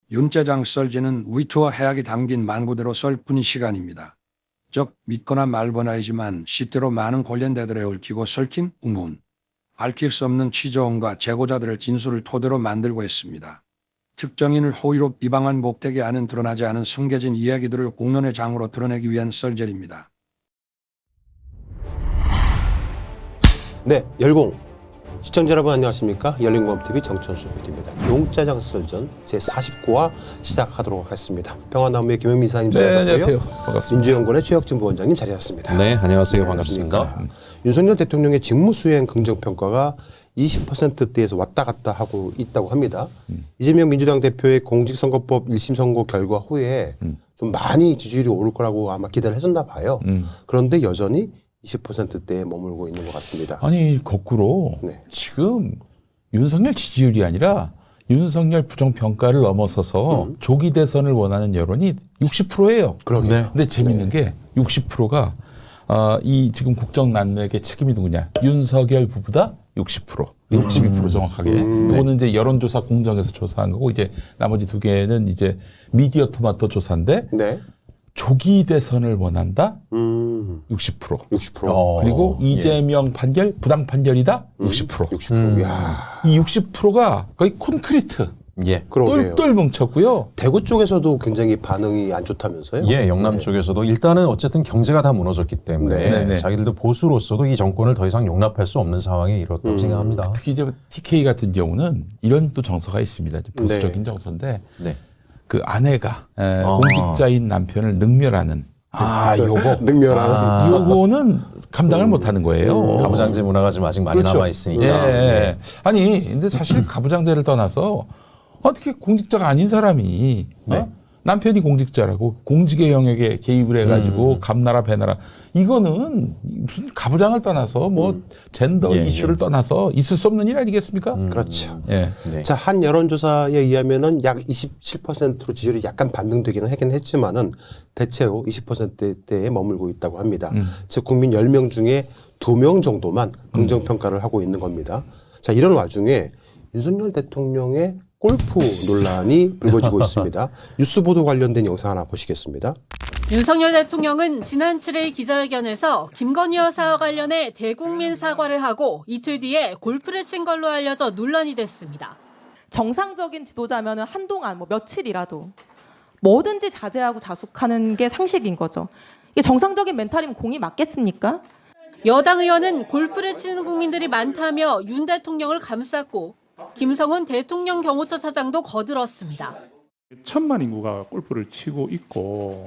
윤재장 썰지는 위트와 해악이 담긴 만구대로 썰뿐이 시간입니다. 즉 믿거나 말거나이지만 시대로 많은 관련대들에 얽히고 설킨 우문, 밝힐 수 없는 취조원과 제보자들의 진술을 토대로 만들고 있습니다. 특정인을 호의로 비방한 목택이 안은 드러나지 않은 숨겨진 이야기들을 공론의 장으로 드러내기 위한 썰전입니다. 네, 열공. 시청자 여러분 안녕하십니까? 열린공감TV 정천수 PD입니다. 교웅짜장 썰전 제49화 시작하도록 하겠습니다. 평화나무의 김영민 이사님 자리하셨고요. 네, 안녕하세요. 반갑습니다. 민주연구원의 최혁진 부원장님 자리하셨습니다. 네, 안녕하세요. 반갑습니다. 윤석열 대통령의 직무수행 긍정평가가 20%대에서 왔다 갔다 하고 있다고 합니다. 이재명 민주당 대표의 공직선거법 1심 선고 결과 후에 좀 많이 지지율이 오를 거라고 아마 기대를 해줬나 봐요. 그런데 여전히 20%대에 머물고 있는 것 같습니다. 아니 거꾸로 네. 지금 윤석열 지지율이 아니라 윤석열 부정평가를 넘어서서 조기 대선을 원하는 여론이 60%예요. 그러게요. 네. 근데 재밌는 게 60%가 이 지금 국정난맥의 책임이 누구냐? 윤석열 부부다 60%, 62% 정확하게. 그거는 이제 여론조사 공정에서 조사한 거고 이제 나머지 두 개는 이제 미디어 토마토 조사인데 네. 조기 대선을 원한다 60%. 60%. 그리고 이재명 판결, 부당 판결이다 60%. 60%. 야. 이 60%가 거의 콘크리트. 예. 그러게요. 똘똘 뭉쳤고요. 대구 쪽에서도 굉장히 반응이 안 좋다면서요? 예, 영남 쪽에서도 일단은 어쨌든 경제가 다 무너졌기 때문에 네. 자기들도 보수로서도 이 정권을 더 이상 용납할 수 없는 상황에 이렇다고 생각합니다. 특히 이제 TK 같은 경우는 이런 또 정서가 있습니다. 보수적인 정서인데 네. 그 아내가 공직자인 남편을 능멸하는 요거. 능멸하는. 요거는 감당을 못하는 거예요. 가부장제 문화가 좀 아직 많이 남아 있으니까. 예. 아니, 근데 사실 가부장제를 떠나서 어떻게 공직자가 아닌 사람이 남편이 공직자라고 공직의 영역에 개입을 해가지고 감나라 배나라 이거는 무슨 가부장을 떠나서 뭐 젠더 이슈를 떠나서 있을 수 없는 일 아니겠습니까? 그렇죠. 예. 네. 자, 한 여론조사에 의하면은 약 27%로 지지율이 약간 반등되기는 하긴 했지만은 대체로 20%대에 머물고 있다고 합니다. 즉 국민 10명 중에 2명 정도만 긍정평가를 하고 있는 겁니다. 자, 이런 와중에 윤석열 대통령의 골프 논란이 불거지고 있습니다. 뉴스 보도 관련된 영상 하나 보시겠습니다. 윤석열 대통령은 지난 7일 기자회견에서 김건희 여사와 관련해 대국민 사과를 하고 이틀 뒤에 골프를 친 걸로 알려져 논란이 됐습니다. 정상적인 지도자면 한동안 뭐 며칠이라도 뭐든지 자제하고 자숙하는 게 상식인 거죠. 이게 정상적인 멘탈이면 공이 맞겠습니까? 여당 의원은 골프를 치는 국민들이 많다며 윤 대통령을 감쌌고 김성훈 대통령 경호처 차장도 거들었습니다. 1천만 인구가 골프를 치고 있고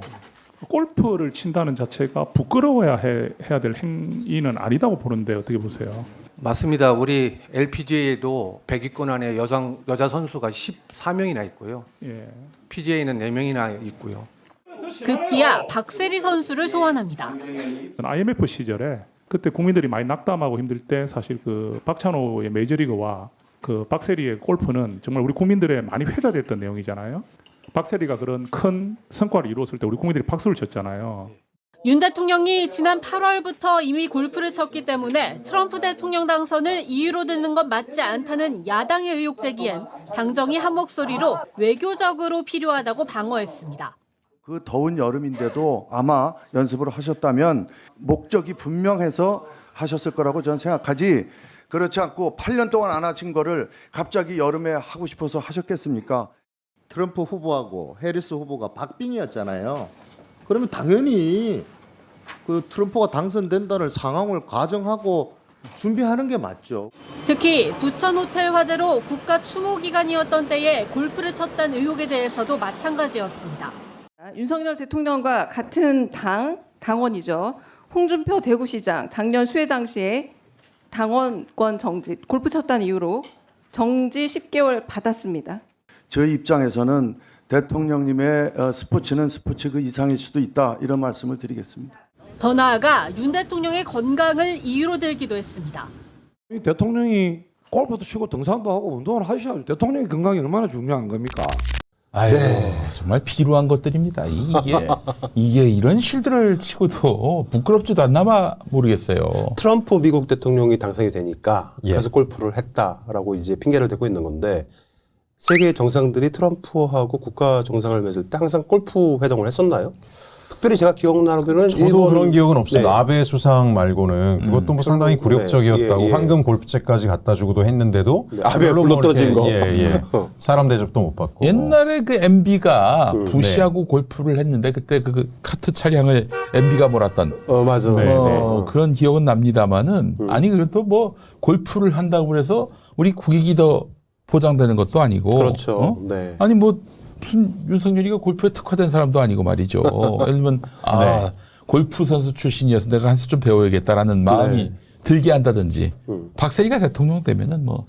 골프를 친다는 자체가 부끄러워야 해야 될 행위는 아니다고 보는데 어떻게 보세요? 맞습니다. 우리 LPGA에도 100위권 안에 여자 선수가 14명이나 있고요. 예. PGA는 4명이나 있고요. 급기야 박세리 선수를 소환합니다. IMF 시절에 그때 국민들이 많이 낙담하고 힘들 때 사실 그 박찬호의 메이저리그와 그 박세리의 골프는 정말 우리 국민들의 많이 회자됐던 내용이잖아요. 박세리가 그런 큰 성과를 이루었을 때 우리 국민들이 박수를 쳤잖아요. 윤 대통령이 지난 8월부터 이미 골프를 쳤기 때문에 트럼프 대통령 당선을 이유로 드는 건 맞지 않다는 야당의 의혹 제기엔 당정이 한 목소리로 외교적으로 필요하다고 방어했습니다. 그 더운 여름인데도 아마 연습을 하셨다면 목적이 분명해서 하셨을 거라고 저는 생각하지, 그렇지 않고 8년 동안 안 하신 거를 갑자기 여름에 하고 싶어서 하셨겠습니까? 트럼프 후보하고 해리스 후보가 박빙이었잖아요. 그러면 당연히 그 트럼프가 당선된다는 상황을 가정하고 준비하는 게 맞죠. 특히 부천 호텔 화재로 국가 추모 기간이었던 때에 골프를 쳤다는 의혹에 대해서도 마찬가지였습니다. 윤석열 대통령과 같은 당원이죠. 홍준표 대구시장 작년 수해 당시에 당원권 정지, 골프 쳤다는 이유로 정지 10개월 받았습니다. 저희 입장에서는 대통령님의 스포츠는 스포츠 그 이상일 수도 있다, 이런 말씀을 드리겠습니다. 더 나아가 윤 대통령의 건강을 이유로 들기도 했습니다. 대통령이 골프도 치고 등산도 하고 운동을 하셔야죠. 대통령의 건강이 얼마나 중요한 겁니까? 아유, 정말 필요한 것들입니다. 이게 이런 실드를 치고도 부끄럽지도 않나 모르겠어요. 트럼프 미국 대통령이 당선이 되니까 예. 그래서 골프를 했다라고 이제 핑계를 대고 있는 건데, 세계 정상들이 트럼프하고 국가 정상을 맺을 때 항상 골프 회동을 했었나요? 특별히 제가 기억나기로는 저도 그런 기억은 없어요. 네. 아베 수상 말고는 그것도 뭐 상당히 굴욕적이었다고 예, 예. 황금 골프채까지 갖다 주고도 했는데도 네, 아베 별로 굴러 뭐 떨어진 이렇게, 거. 예, 예. 사람 대접도 못 받고. 옛날에 그 MB가 부시하고 골프를 했는데 그때 그 카트 차량을 MB가 몰았던 맞아. 네, 그런 기억은 납니다만은 아니 그래도 뭐 골프를 한다고 해서 우리 국익이 더 보장되는 것도 아니고 그렇죠. 어? 네. 아니 뭐 무슨 윤석열이가 골프에 특화된 사람도 아니고 말이죠. 예를 들면 골프 선수 출신이어서 내가 한 수 좀 배워야겠다라는 마음이 들게 한다든지 박세리가 대통령 되면은 뭐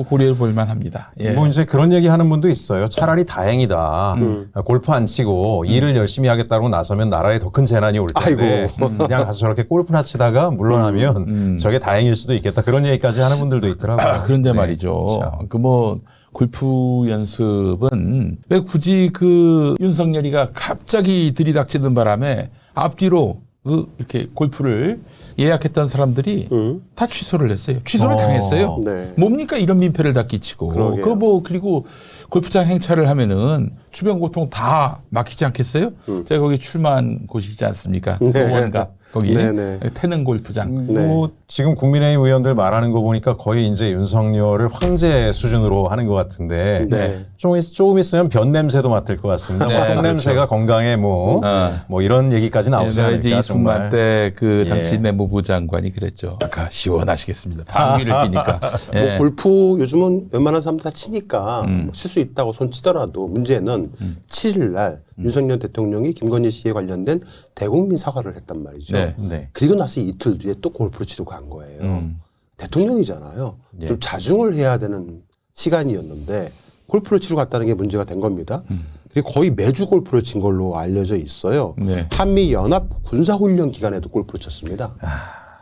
고려해 볼 만합니다. 예. 뭐 이제 그런 얘기 하는 분도 있어요. 차라리 다행이다. 골프 안 치고 일을 열심히 하겠다고 나서면 나라에 더 큰 재난이 올 텐데 그냥 가서 저렇게 골프나 치다가 물러나면 저게 다행일 수도 있겠다. 그런 얘기까지 하는 분들도 있더라고요. 그런데 네. 말이죠. 참. 그 뭐 골프 연습은 왜 굳이 그 윤석열이가 갑자기 들이닥치는 바람에 앞뒤로 이렇게 골프를 예약했던 사람들이 다 취소를 했어요. 취소를 당했어요. 네. 뭡니까 이런 민폐를 다 끼치고. 그러게요. 그리고 골프장 행차를 하면은 주변 교통 다 막히지 않겠어요? 제가 거기 출마한 곳이지 않습니까? 원가 거기 네네. 태릉 골프장. 네. 뭐 지금 국민의힘 의원들 말하는 거 보니까 거의 이제 윤석열을 황제 수준으로 하는 것 같은데 네. 조금 있으면 변 냄새도 맡을 것 같습니다. 네, 뭐 똥 그렇죠. 냄새가 건강에 뭐 이런 얘기까지 나오지 옛날에 이제 않을까 이승만 정말. 때 그 예. 당시 내무부 장관이 그랬죠. 아까 시원하시겠습니다. 방귀를 끼니까. 예. 뭐 골프 요즘은 웬만한 사람들 다 치니까 칠 수 있다고 손 치더라도 문제는 7일 날 윤석열 대통령이 김건희 씨에 관련된 대국민 사과를 했단 말이죠. 네. 네. 그리고 나서 이틀 뒤에 또 골프를 치러 간 거예요. 대통령이잖아요. 예. 좀 자중을 해야 되는 시간이었는데 골프를 치러 갔다는 게 문제가 된 겁니다. 그리고 거의 매주 골프를 친 걸로 알려져 있어요. 네. 한미 연합 군사훈련 기간에도 골프를 쳤습니다.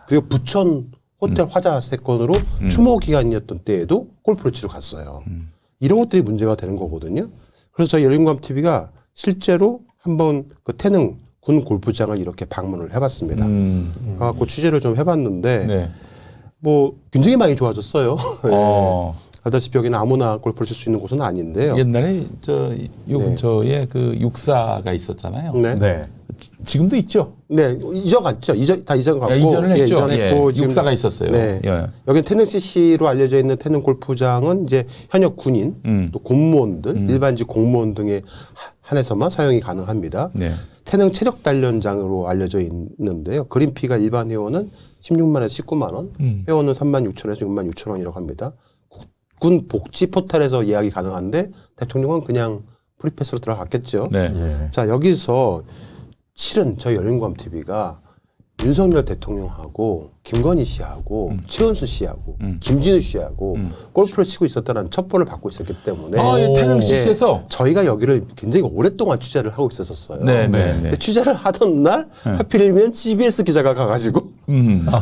그리고 부천 호텔 화자 사건으로 추모 기간이었던 때에도 골프를 치러 갔어요. 이런 것들이 문제가 되는 거거든요. 그래서 저희 열린감 TV가 실제로 한번 그 태릉 군 골프장을 이렇게 방문을 해봤습니다. 가갖고 취재를 좀 해봤는데 네. 뭐 굉장히 많이 좋아졌어요. 어. 알다시피 여기는 아무나 골프를 칠 수 있는 곳은 아닌데요. 옛날에 요 근처에 그 육사가 있었잖아요. 네. 네. 지금도 있죠. 네, 이전갔죠. 다 이전갔고. 이전을 했죠. 이전했고 예, 지금 육사가 있었어요. 네. 예. 여기는 태릉 CC로 알려져 있는 태릉 골프장은 이제 현역 군인, 또 공무원들, 일반직 공무원 등에 한해서만 사용이 가능합니다. 네. 태릉 체력 단련장으로 알려져 있는데요. 그린피가 일반 회원은 16만에서 19만 원, 회원은 3만 6천에서 6만 6천 원이라고 합니다. 군 복지 포털에서 예약이 가능한데 대통령은 그냥 프리패스로 들어갔겠죠. 네. 예. 자, 여기서 실은 저희 열린감 TV가 윤석열 대통령하고 김건희 씨하고 최은수 씨하고 김진우 씨하고 골프를 치고 있었다는 첩보를 받고 있었기 때문에 예, 태릉 CC에서 저희가 여기를 굉장히 오랫동안 취재를 하고 있었어요. 네, 네, 네. 근데 취재를 하던 날 하필이면 CBS 기자가 가가지고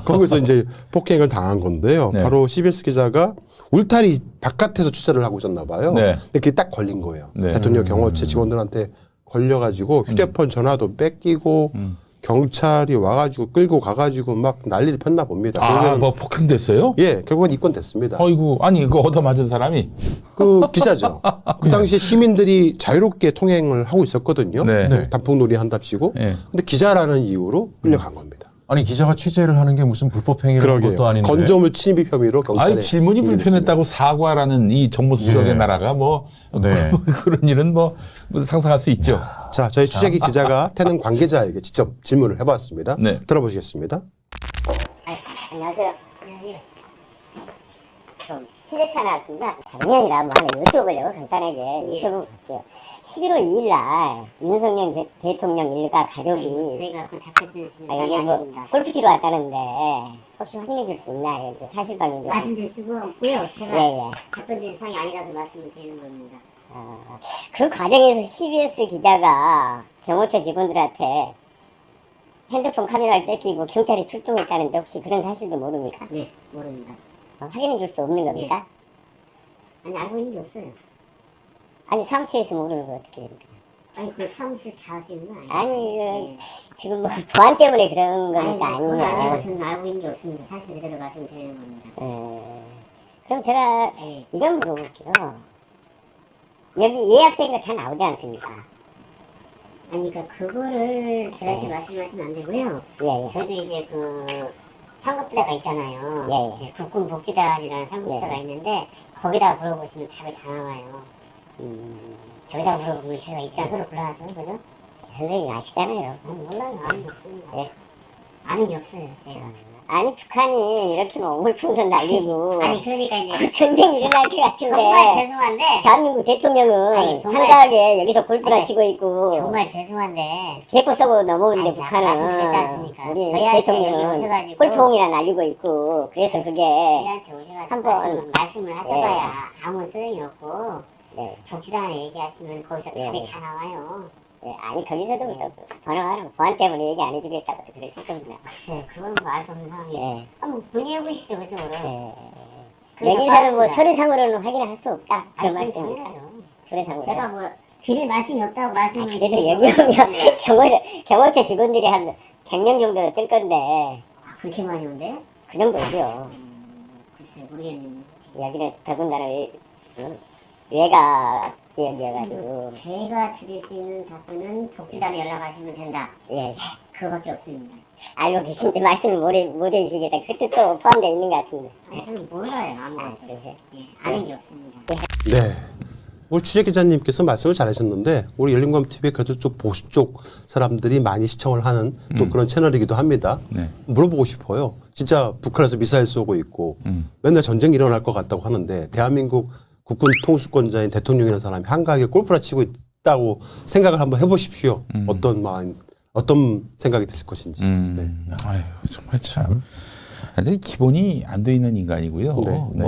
거기서 이제 폭행을 당한 건데요. 네. 바로 CBS 기자가 울타리 바깥에서 취재를 하고 있었나 봐요. 네. 근데 그게 딱 걸린 거예요. 네. 대통령 경호처 직원들한테 걸려가지고 휴대폰 전화도 뺏기고 경찰이 와가지고 끌고 가가지고 막 난리를 폈나 봅니다. 결국에는 뭐 폭행됐어요? 예, 결국은 입건됐습니다. 어이구, 아니 그거 얻어맞은 사람이 그 기자죠. 그 당시에 시민들이 자유롭게 통행을 하고 있었거든요. 네. 단풍놀이 한답시고. 네. 근데 기자라는 이유로 끌려간 겁니다. 아니 기자가 취재를 하는 게 무슨 불법 행위라는 것도 아닌데. 건조물 침입 혐의로 경찰에 아니 질문이 불편했다고 사과라는 이 정무수석의 예. 나라가 뭐 네. 그런 일은 뭐 상상할 수 있죠. 자, 저희 취재기 기자가 태릉 관계자에게 직접 질문을 해봤습니다. 네. 들어보시겠습니다. 안녕하세요. 좀 티레차 나왔습니다. 다름이 아니라 뭐 하나 여쭤보려고 간단하게 여쭤볼게요. 11월 2일 날 윤석열 대통령 일가 가족이 여기 뭐 골프 치러 왔다는데 혹시 확인해 줄 수 있나요? 그 사실관계 말씀드릴 수가 없고요. 제가 예. 답변드릴 상이 아니라서 말씀을 드리는 겁니다. 그 과정에서 CBS 기자가 경호처 직원들한테 핸드폰 카메라를 뺏기고 경찰이 출동했다는데 혹시 그런 사실도 모릅니까? 네, 모릅니다. 확인해 줄 수 없는 겁니까? 아니, 알고 있는 게 없어요. 아니 사무처에서 모르는 거 어떻게 됩니까? 아니, 그 사무실 다 하시는 거 아니에요? 아니 지금 뭐 보안 때문에 그런 거니까 그건 아니고 아니면 저는 알고 있는 게 없습니다. 사실 그대로 말씀드리는 겁니다. 그럼 제가 네. 이건 물어볼게요. 여기 예약된 거 다 나오지 않습니까? 아니 그러니까 그거를 저한테 말씀하시면 안 되고요. 예. 저도 이제 그 상급부대가 있잖아요. 예. 국군복지단이라는 상급부대가 있는데 거기다 물어보시면 답이 다 나와요. 저기다 물어보면 제가 입장으로 불러놨어요, 그죠? 선생님이 아시잖아요. 몰라요, 아는 게 없습니다. 예. 아는 게 없어요, 제가. 아니 북한이 이렇게 뭐 우물풍선 날리고 아니 그러니까 이제 그 전쟁이 일어날 것 같은데 정말 죄송한데 대한민국 대통령은 아니, 정말- 한가하게 여기서 골프나 아니, 치고 있고 정말 죄송한데 대포 쏘고 넘어오는데 아니, 북한은 말씀드렸지 않습니까? 우리 저희한테 여기 대통령은 오셔가지고 골프공이나 날리고 있고 그래서 그게 저희한테 오셔가지고 한번- 말씀을 하셔봐야 아무 소용이 없고 네. 복지단에 얘기하시면 거기서 네. 답이 다 나와요. 네, 아니 거기서도 또 번호하라고 보안 때문에 얘기 안 해주겠다고 또 그러실 겁니다. 글쎄 그건 뭐 알 수 없는 상황이에요. 네. 한번 문의해보십시오 그쪽으로. 네. 그래서 여기서는 뭐 빠릅니다. 서류상으로는 확인할 수 없다 그런 아니, 말씀입니까? 당연하죠. 서류상으로. 제가 뭐 드릴 말씀이 없다고 말씀을 그래도 드리고 여기 오면 네. 경호처 직원들이 한 100명 정도 뜰 건데 아, 그렇게 많이 온대요? 그 정도죠. 글쎄 모르겠네요. 여기는 더군다나 외곽 지역이어가지고 제가 드릴 수 있는 답변은 복지단에 연락하시면 된다. 예. 그거밖에 없습니다. 알고 계신데 말씀을 못 해주시겠다. 그 뜻도 포함되어 있는 것 같은데. 아니, 저는 몰라요 아무것도. 그러세요? 예, 아는 게 없습니다. 네. 우리 취재 기자님께서 말씀을 잘하셨는데 우리 열린검TV에 그래도 좀 보수 쪽 사람들이 많이 시청을 하는 또 그런 채널이기도 합니다. 네. 물어보고 싶어요. 진짜 북한에서 미사일 쏘고 있고 맨날 전쟁이 일어날 것 같다고 하는데 대한민국 국군 통수권자인 대통령이라는 사람이 한가하게 골프나 치고 있다고 생각을 한번 해보십시오. 어떤 마음, 어떤 생각이 드실 것인지. 네. 아유, 정말 참. 완전히 기본이 안 돼 있는 인간이고요. 네.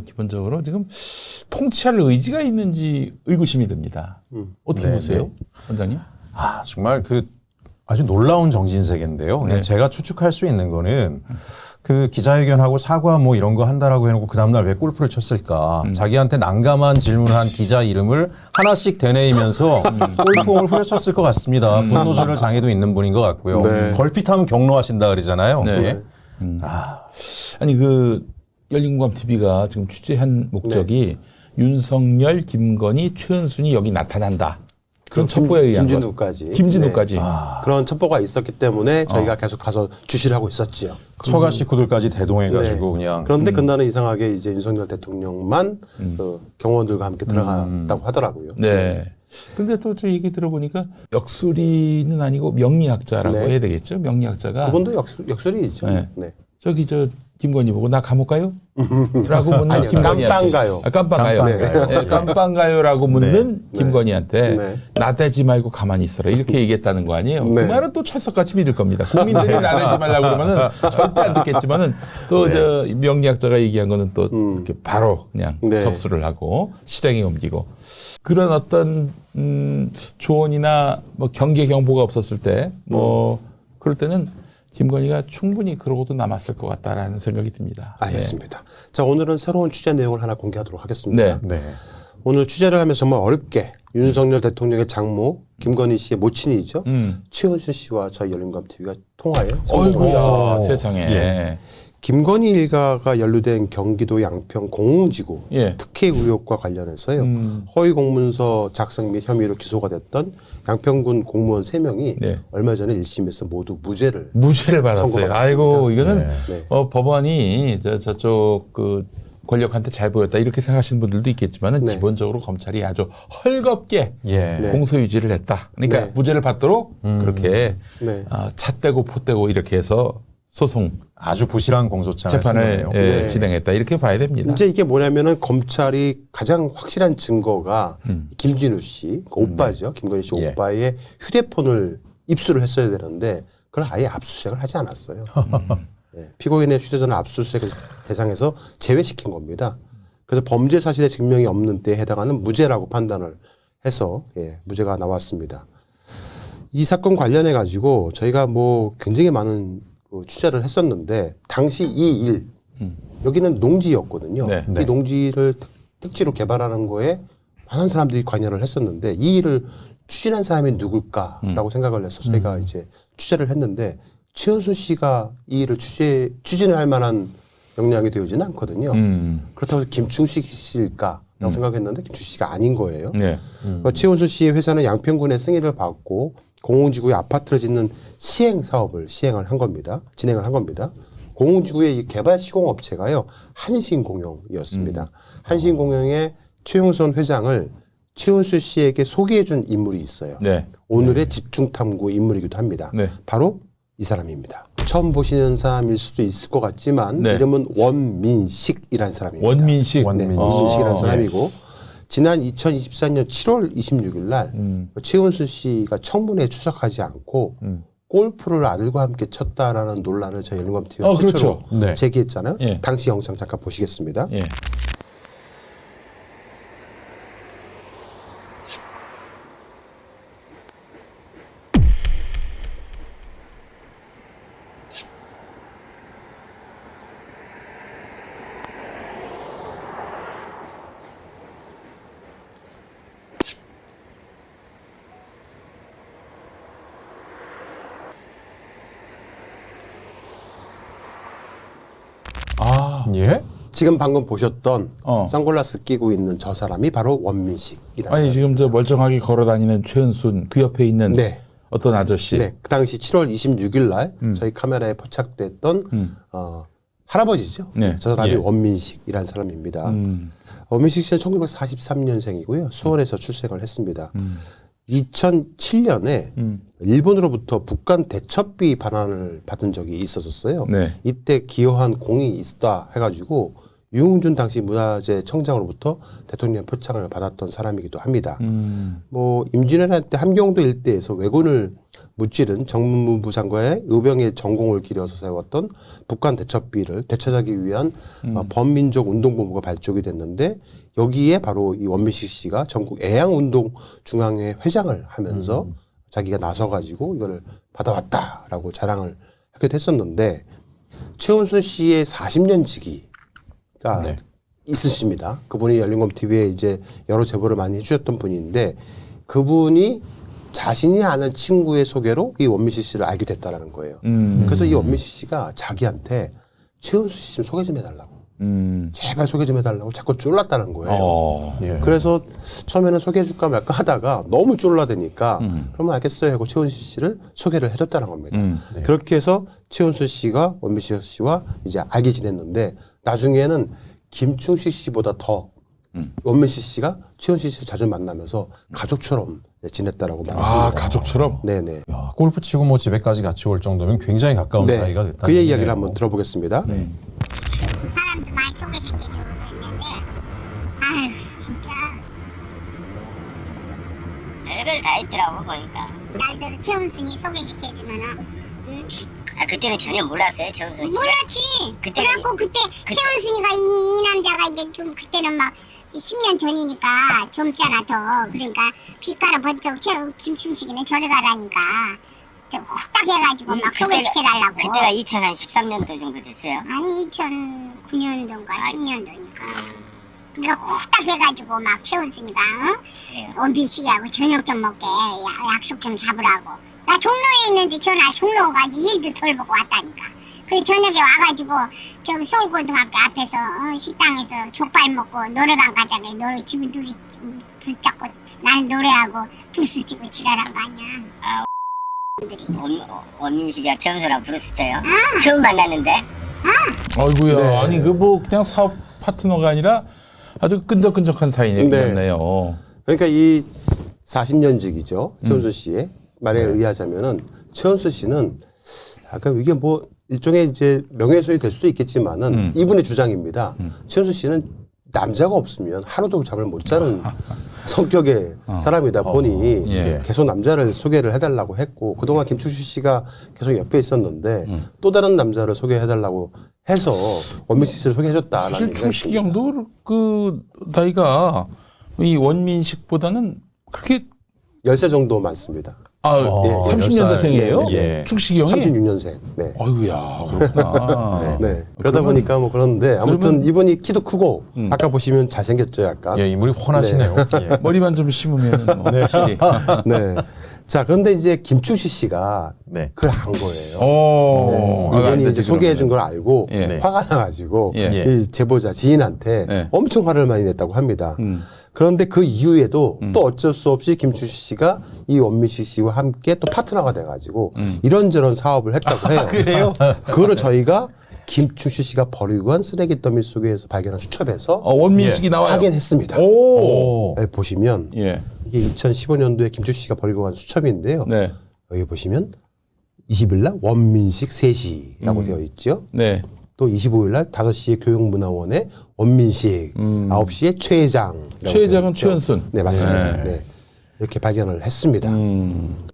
기본적으로 지금 통치할 의지가 있는지 의구심이 듭니다. 어떻게 네, 보세요, 원장님? 아, 정말 그 아주 놀라운 정신세계인데요. 그냥 네. 제가 추측할 수 있는 거는 그 기자회견하고 사과 뭐 이런 거 한다라고 해놓고 그 다음날 왜 골프를 쳤을까. 자기한테 난감한 질문한 기자 이름을 하나씩 되뇌이면서 골프공을 후려쳤을 것 같습니다. 분노조절 장애도 있는 분인 것 같고요. 네. 걸핏하면 경로하신다 그러잖아요. 네. 예. 아니 그 열린공감 TV가 지금 취재한 목적이 윤석열, 김건희, 최은순이 여기 나타난다. 그런 첩보에 의한 김진우까지. 김진우까지. 네. 그런 첩보가 있었기 때문에 저희가 계속 가서 주시를 하고 있었죠. 처가 식구들까지 대동해가지고 네. 그냥. 그런데 그날은 이상하게 이제 윤석열 대통령만 그 경호원들과 함께 들어갔다고 하더라고요. 네. 근데 또 저 얘기 들어보니까 역술이는 아니고 명리학자라고 네. 해야 되겠죠. 명리학자가 그분도 역술이죠. 네. 네. 저기 저 김건희 보고 나 감옥 가요? 라고 묻는 아니요, 김건희한테. 깜빵 가요. 아, 깜빵 가요. 깜빵 가요. 네, 깜빵 가요라고 묻는 네. 김건희한테 네. 나대지 말고 가만히 있어라. 이렇게 얘기했다는 거 아니에요? 네. 그 말은 또 철석같이 믿을 겁니다. 국민들이 나대지 말라고 그러면은 절대 안 듣겠지만은 또 저 명리학자가 얘기한 거는 또 이렇게 바로 그냥 네. 접수를 하고 실행에 옮기고 그런 어떤 조언이나 뭐 경계 경보가 없었을 때 뭐 그럴 때는 김건희가 충분히 그러고도 남았을 것 같다라는 생각이 듭니다. 알겠습니다. 자, 오늘은 새로운 취재 내용을 하나 공개하도록 하겠습니다. 네. 네. 오늘 취재를 하면서 정말 어렵게 윤석열 대통령의 장모 김건희 씨의 모친이죠. 최은순 씨와 저희 열린검TV가 통화에 성공을 했습니다. 어이구야 세상에. 예. 김건희 일가가 연루된 경기도 양평 공흥지구 예. 특혜 의혹과 관련해서요. 허위 공문서 작성 및 혐의로 기소가 됐던 양평군 공무원 3명이 네. 얼마 전에 1심에서 모두 무죄를 무죄를 받았어요. 선고가 아이고 이거는 네. 법원이 저쪽 그 권력한테 잘 보였다 이렇게 생각하시는 분들도 있겠지만은 네. 기본적으로 검찰이 아주 헐겁게 예. 네. 공소 유지를 했다. 그러니까 네. 무죄를 받도록 그렇게 네. 잣대고 포대고 이렇게 해서 소송 아주 부실한 공소장을 재판을 쓴 거네요. 네. 진행했다 이렇게 봐야 됩니다. 이제 이게 뭐냐면은 검찰이 가장 확실한 증거가 김진우 씨, 그 오빠죠. 김건희 씨 예. 오빠의 휴대폰을 입수를 했어야 되는데 그걸 아예 압수수색을 하지 않았어요. 네, 피고인의 휴대전화 압수수색 대상에서 제외시킨 겁니다. 그래서 범죄 사실의 증명이 없는 때에 해당하는 무죄라고 판단을 해서 무죄가 나왔습니다. 이 사건 관련해 가지고 저희가 뭐 굉장히 많은 취재를 했었는데 당시 이 일 여기는 농지였거든요. 네. 이 농지를 택지로 개발하는 거에 많은 사람들이 관여를 했었는데 이 일을 추진한 사람이 누굴까라고 생각을 해서 저희가 이제 취재를 했는데 최은순 씨가 이 일을 추진을 할 만한 역량이 되어지는 않거든요. 그렇다고 해서 김충식 씨일까 생각했는데 김춘식 씨가 아닌 거예요. 네. 최은수 씨의 회사는 양평군의 승인을 받고 공공지구에 아파트를 짓는 시행 사업을 진행을 한 겁니다. 공공지구의 이 개발 시공업체가요 한신공영이었습니다. 한신공영의 최용선 회장을 최은수 씨에게 소개해준 인물이 있어요. 네. 오늘의 집중탐구 인물이기도 합니다. 네. 바로 이 사람입니다. 처음 보시는 사람일 수도 있을 것 같지만 네. 이름은 원민식이라는 사람입니다. 원민식. 원민식이라는 사람이고 지난 2024년 7월 26일 날 최은수 씨가 청문회에 출석하지 않고 골프를 아들과 함께 쳤다라는 논란을 저희 열린검TV가 최초로 그렇죠. 네. 제기했잖아요. 예. 당시 영상 잠깐 보시겠습니다. 예. 예? 지금 방금 보셨던 선글라스 끼고 있는 저 사람이 바로 원민식이라는 아니 지금 저 멀쩡하게 걸어다니는 최은순 그 옆에 있는 네. 어떤 아저씨. 네, 그 당시 7월 26일 날 저희 카메라에 포착됐던 할아버지죠. 네. 저 사람이 예. 원민식이라는 사람입니다. 원민식 씨는 1943년생이고요. 수원에서 출생을 했습니다. 2007년에 일본으로부터 북한 대첩비 반환을 받은 적이 있었어요. 네. 이때 기여한 공이 있다 해가지고 유흥준 당시 문화재 청장으로부터 대통령 표창을 받았던 사람이기도 합니다. 뭐 임진왜란 때 함경도 일대에서 왜군을 무찌른 정무부 장관의 의병의 전공을 기려서 세웠던 북한 대첩비를 되찾기 위한 범민족 운동본부가 발족이 됐는데 여기에 바로 이 원민식 씨가 전국 애양운동 중앙회 회장을 하면서 자기가 나서가지고 이걸 받아왔다라고 자랑을 하기도 했었는데 최은순 씨의 40년 지기가 네. 있으십니다. 그분이 열린검TV에 이제 여러 제보를 많이 해주셨던 분인데 그분이 자신이 아는 친구의 소개로 이 원민식 씨를 알게 됐다라는 거예요. 그래서 이 원민식 씨가 자기한테 최은수 씨 좀 소개 좀 해달라고. 제발 소개 좀 해달라고 자꾸 쫄랐다는 거예요. 예. 그래서 처음에는 소개해줄까 말까 하다가 너무 쫄라대니까 그러면 알겠어요 하고 최은수 씨를 소개를 해줬다는 겁니다. 네. 그렇게 해서 최은수 씨가 원민식 씨와 이제 알게 지냈는데 나중에는 김충식 씨보다 더 원민식 씨가 최은수 씨를 자주 만나면서 가족처럼 지냈다라고 말합니다. 아 가족처럼. 네네. 야, 골프 치고 뭐 집에까지 같이 올 정도면 굉장히 가까운 네. 사이가 됐다. 그의 이야기를 한번 들어보겠습니다. 사람도 많이 소개시켜주고 그랬는데 아유 진짜 별걸 다 있더라고 보니까 날대로 최은순이 소개시켜주면은 아 그때는 전혀 몰랐어요, 최은순 씨가. 몰랐지. 그래갖고 그때 최은순이가 이 남자가 이제 좀 그때는 막 10년 전이니까 젊잖아 더. 그러니까 빛깔아 번쩍 김충식이는 저리 가라니까 후딱 해가지고 막 소개시켜달라고. 그때가 2013년도 정도 됐어요. 아니 2009년도인가 10년도니까. 그러니까 후딱 해가지고 막 최은순이가 원빈씨하고 저녁 좀 먹게 약속 좀 잡으라고. 나 종로에 있는데 전화 종로 가지고 일도 덜 보고 왔다니까. 그래서 저녁에 와가지고 저기 서울고등학교 앞에서 식당에서 족발 먹고 노래방 가자고 노래 집이 둘이 붙잡고 나는 노래하고 불스 치고 지랄한 거 아니야. 원민식이랑 최은수랑 브루스쳐요. 처음 만났는데. 아이고야. 네. 아니 그 뭐 그냥 사업 파트너가 아니라 아주 끈적끈적한 사이였네요. 그러니까 이 40년직이죠. 최은수 씨의 말에 의하자면은 최은수 씨는 약간 이게 뭐 일종의 이제 명예훼손이 될 수도 있겠지만은 이분의 주장입니다. 최은수 씨는 남자가 없으면 하루도 잠을 못 자는 성격의 사람이다 보니 예. 계속 남자를 소개를 해달라고 했고 그동안 김충식 씨가 계속 옆에 있었는데 또 다른 남자를 소개해달라고 해서 원민식 씨를 소개해줬다라는 사실 얘기가 충식이 있습니다. 형도 그 나이가 이 원민식보다는 그렇게 10살 정도 많습니다. 아, 예, 30년대생이에요? 예. 충식이 형이? 36년생. 네. 아이고야, 그렇구나. 네. 그러다 보니까 뭐 그런데 아무튼 이분이 키도 크고 아까 보시면 잘생겼죠, 약간. 예, 인물이 훤하시네요. 예. 머리만 좀 심으면 뭐 확실히. 네. 자, 그런데 이제 김충식 씨가 네. 그걸 한 거예요. 오. 네, 안 이분이 되지, 이제 소개해 준 걸 알고 예. 화가 나가지고 예. 이 제보자 지인한테 예. 엄청 화를 많이 냈다고 합니다. 그런데 그 이후에도 또 어쩔 수 없이 김충식 씨가 이 원민식 씨와 함께 또 파트너가 돼가지고 이런저런 사업을 했다고 해요. 그래요? 그거를 저희가 김충식 씨가 버리고 간 쓰레기 더미 속에서 발견한 수첩에서 원민식이 나와요. 확인했습니다. 오. 네, 보시면 예. 이게 2015년도에 김충식 씨가 버리고 간 수첩인데요. 네. 여기 보시면 20일 날 원민식 3시라고 되어 있죠. 네. 또 25일 날 5시에 교육문화원에 원민식, 9시에 최 회장. 최 회장은 최은순. 네, 맞습니다. 네. 네. 이렇게 발견을 했습니다.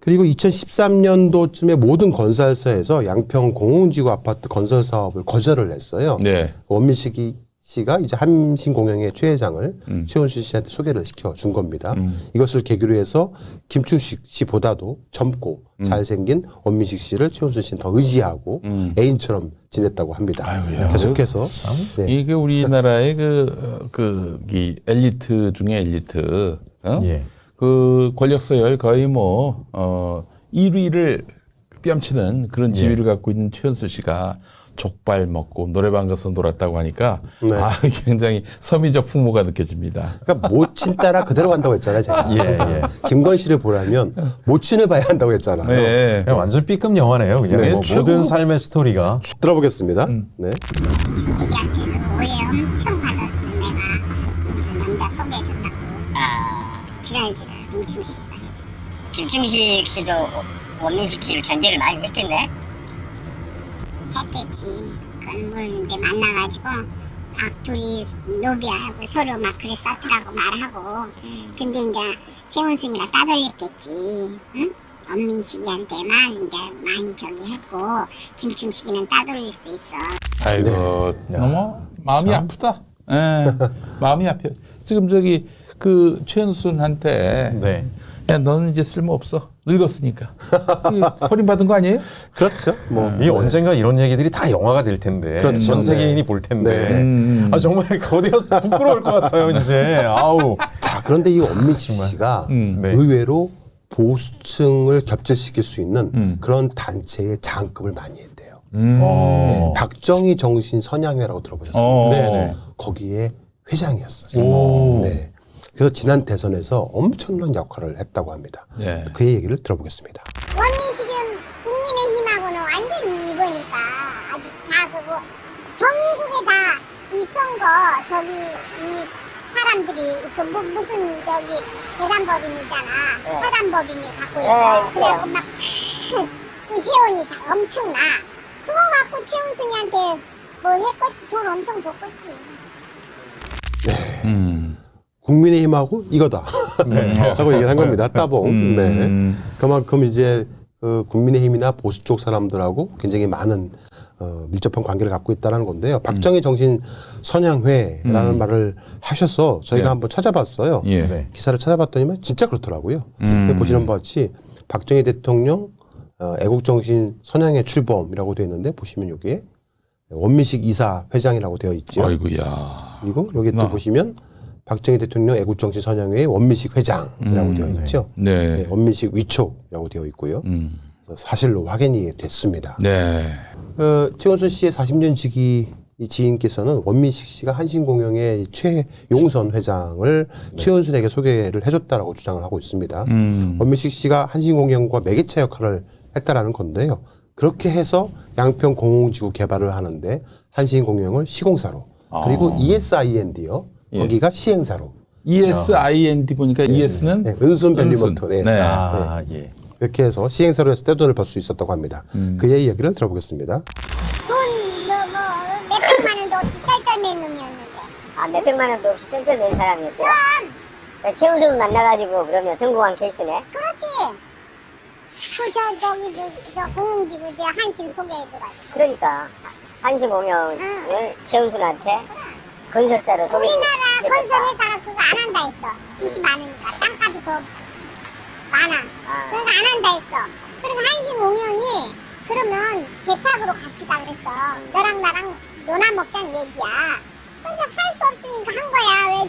그리고 2013년도쯤에 모든 건설사에서 양평 공공지구 아파트 건설 사업을 거절을 했어요. 네. 원민식 씨가 이제 한신공영의 최 회장을 최은순 씨한테 소개를 시켜 준 겁니다. 이것을 계기로 해서 김충식 씨보다도 젊고 잘생긴 원민식 씨를 최은순 씨는 더 의지하고 애인처럼 지냈다고 합니다. 아이고야. 계속해서 네. 이게 우리나라의 이 엘리트 중에 엘리트, 예. 그 권력서열 거의 1위를 뺨치는 그런 지위를 갖고 있는 최은수 씨가 족발 먹고 노래방 가서 놀았다고 하니까 네. 굉장히 서민적 풍모가 느껴집니다. 그러니까 모친 따라 그대로 간다고 했잖아요, 제가. 예. 김건 씨를 보려면 모친을 봐야 한다고 했잖아요. 네. 그냥 완전 B급 영화네요. 그냥 네, 뭐 모든 삶의 스토리가. 들어보겠습니다. 네. 김충식이한테는 오해 엄청 받았어. 내가 무슨 남자 소개해줬다고 지랄지랄 김충식이가 했었어. 김충식 씨도 원민식 씨를 견제를 많이 했겠네. 했겠지. 그건 뭘 이제 만나가지고 둘이 노비하고 서로 막 그랬었더라고 말하고. 근데 이제 최은순이가 따돌렸겠지. 응? 엄민식이한테만 이제 많이 저기 했고 김충식이는 따돌릴 수 있어. 아이고 너무 마음이 아프다. 예, 마음이 아파. 지금 그 최은순한테 네. 야 너는 이제 쓸모 없어. 늙었으니까. 버림받은 거 아니에요? 그렇죠. 이 언젠가 이런 얘기들이 다 영화가 될 텐데 그렇죠. 전 세계인이 네. 볼 텐데 네. 아 정말 어디 가서 부끄러울 것 같아요 이제. 아우. 자, 그런데 이 원민식 씨가 네. 의외로 보수층을 겹쳐시킬 수 있는 그런 단체의 장급을 많이 했대요. 네, 박정희 정신 선양회라고 들어보셨어요? 네네. 거기에 회장이었어요. 네. 그래서 지난 대선에서 엄청난 역할을 했다고 합니다. 네. 그의 얘기를 들어보겠습니다. 원민식은 국민의힘하고는 완전히 이거니까 아주 다 그거 전국에 다 이 선거 저기 이 사람들이 무슨 저기 재단법인이잖아. 사단법인을 갖고 있어. 그래갖고 막 그 회원이 다 엄청나. 그거 갖고 최은순이한테 뭘 했겠지. 돈 엄청 줬겠지. 국민의힘하고 이거다 하고 얘기한 겁니다. 따봉. 네. 그만큼 이제 국민의힘이나 보수 쪽 사람들하고 굉장히 많은 밀접한 관계를 갖고 있다는 건데요. 박정희 정신 선양회라는 말을 하셔서 저희가 네. 한번 찾아봤어요. 예. 네. 기사를 찾아봤더니 진짜 그렇더라고요. 보시는 바와 같이 박정희 대통령 애국정신 선양회 출범이라고 되어 있는데 보시면 여기에 원민식 이사 회장이라고 되어 있죠. 아이고야. 그리고 여기 또 보시면 박정희 대통령 애국정신 선양회의 원민식 회장이라고 되어 있죠. 네. 네, 원민식 위촉이라고 되어 있고요. 그래서 사실로 확인이 됐습니다. 네. 최은순 씨의 40년 지기 지인께서는 원민식 씨가 한신공영의 최용선 회장을 최은순에게 소개를 해줬다라고 주장을 하고 있습니다. 원민식 씨가 한신공영과 매개체 역할을 했다라는 건데요. 그렇게 해서 양평 공공지구 개발을 하는데 한신공영을 시공사로 그리고 ESIND요. 거기가 시행사로. ESIND 보니까 ES는 네, 은순밸리모터. 네. 네. 아 예. 이렇게 해서 시행사로 해서 떼돈을 벌 수 있었다고 합니다. 그의 이야기를 들어보겠습니다. 돈 몇백만 원도 없이 쩔쩔맨 놈이었는데. 아, 몇백만 원도 없이 쩔쩔맨 사람이었어요? 최우순 만나가지고 그러면 성공한 케이스네? 그렇지. 저 공공기구 한신 소개해줘가지고. 그러니까 한신공영을 최우순한테 건설사로 소개. 우리나라 건설회사가 그거 안 한다 했어. 빚이 많으니까 땅값이 더 많아. 그러니까 안 한다 했어. 그리고 한신공영이 그러면 개탁으로 갑시다 그랬어. 너랑 나랑 논아 먹자는 얘기야. 근데 할 수 없으니까 한 거야. 왜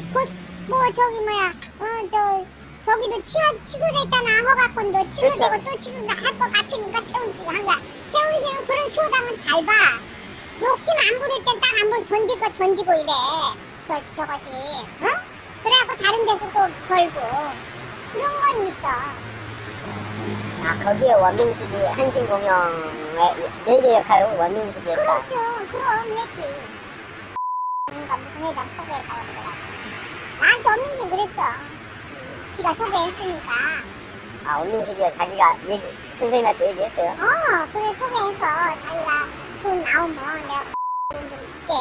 저기도 취소됐잖아. 허가권도 취소되고 또 취소도 할 것 같으니까 최훈 씨가 한 거야. 최훈 씨는 그런 쇼당은 잘 봐. 욕심 안 부릴 땐 딱 안 부리고 던질 거 던지고 이래. 저것이. 어? 그래갖고 다른 데서 또 벌고. 그런 건 있어. 아, 거기에 원민식이 한신공영의 매개 역할을 원민식이 했다. 그렇죠. 그럼 했지. 그러니까 무슨 회장 소개했다고 그러더라고. 나한테 원민식 그랬어. 지가 소개했으니까. 아, 원민식이 자기가 선생님한테 얘기했어요? 그래 소개해서 자기가 돈 나오면 내가 돈 좀 줄게.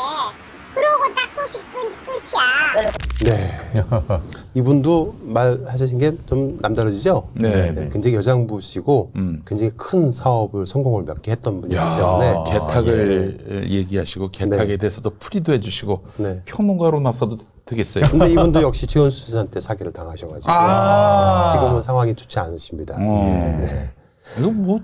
그러고 딱 소식 끝이야. 네. 이분도 말하신 게 좀 남다르시죠? 네. 굉장히 여장부시고 굉장히 큰 사업을 성공을 몇 개 했던 분이기 때문에 개탁을 얘기하시고 개탁에 네. 대해서도 풀이도 해주시고 네. 평론가로 나서도 되겠어요. 근데 이분도 역시 최은수 씨한테 사기를 당하셔가지고 지금은 상황이 좋지 않으십니다. 네. 이거 뭐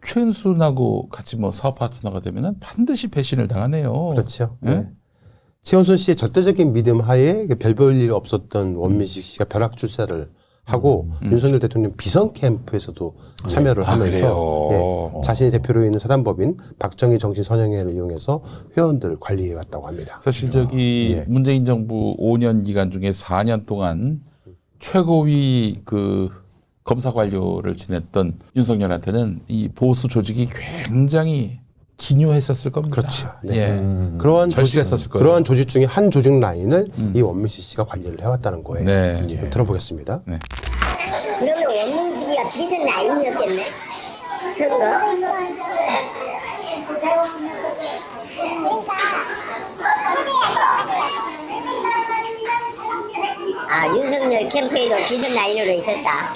최은수하고 같이 뭐 사업 파트너가 되면은 반드시 배신을 당하네요. 그렇죠. 네? 네. 최은수 씨의 절대적인 믿음 하에 별별 일 없었던 원민식 씨가 벼락 출세를 하고 윤석열 대통령 비선 캠프에서도 참여를 하면서 예, 자신이 대표로 있는 사단법인 박정희 정신선영회를 이용해서 회원들을 관리해 왔다고 합니다. 사실 저기 문재인 정부 5년 기간 중에 4년 동안 최고위 그 검사 관료를 지냈던 윤석열한테는 이 보수 조직이 굉장히 기뉴했었을 겁니다. 그렇죠. 네. 예. 그러한 절실했었을 거예요. 그러한 조직 중에 한 조직 라인을 이 원민식 씨가 관리를 해왔다는 거예요. 네. 예. 들어보겠습니다. 네. 그러면 원민식이가 비선 라인이었겠네? 선거? 아, 윤석열 캠프에도 비선 라인으로 있었다.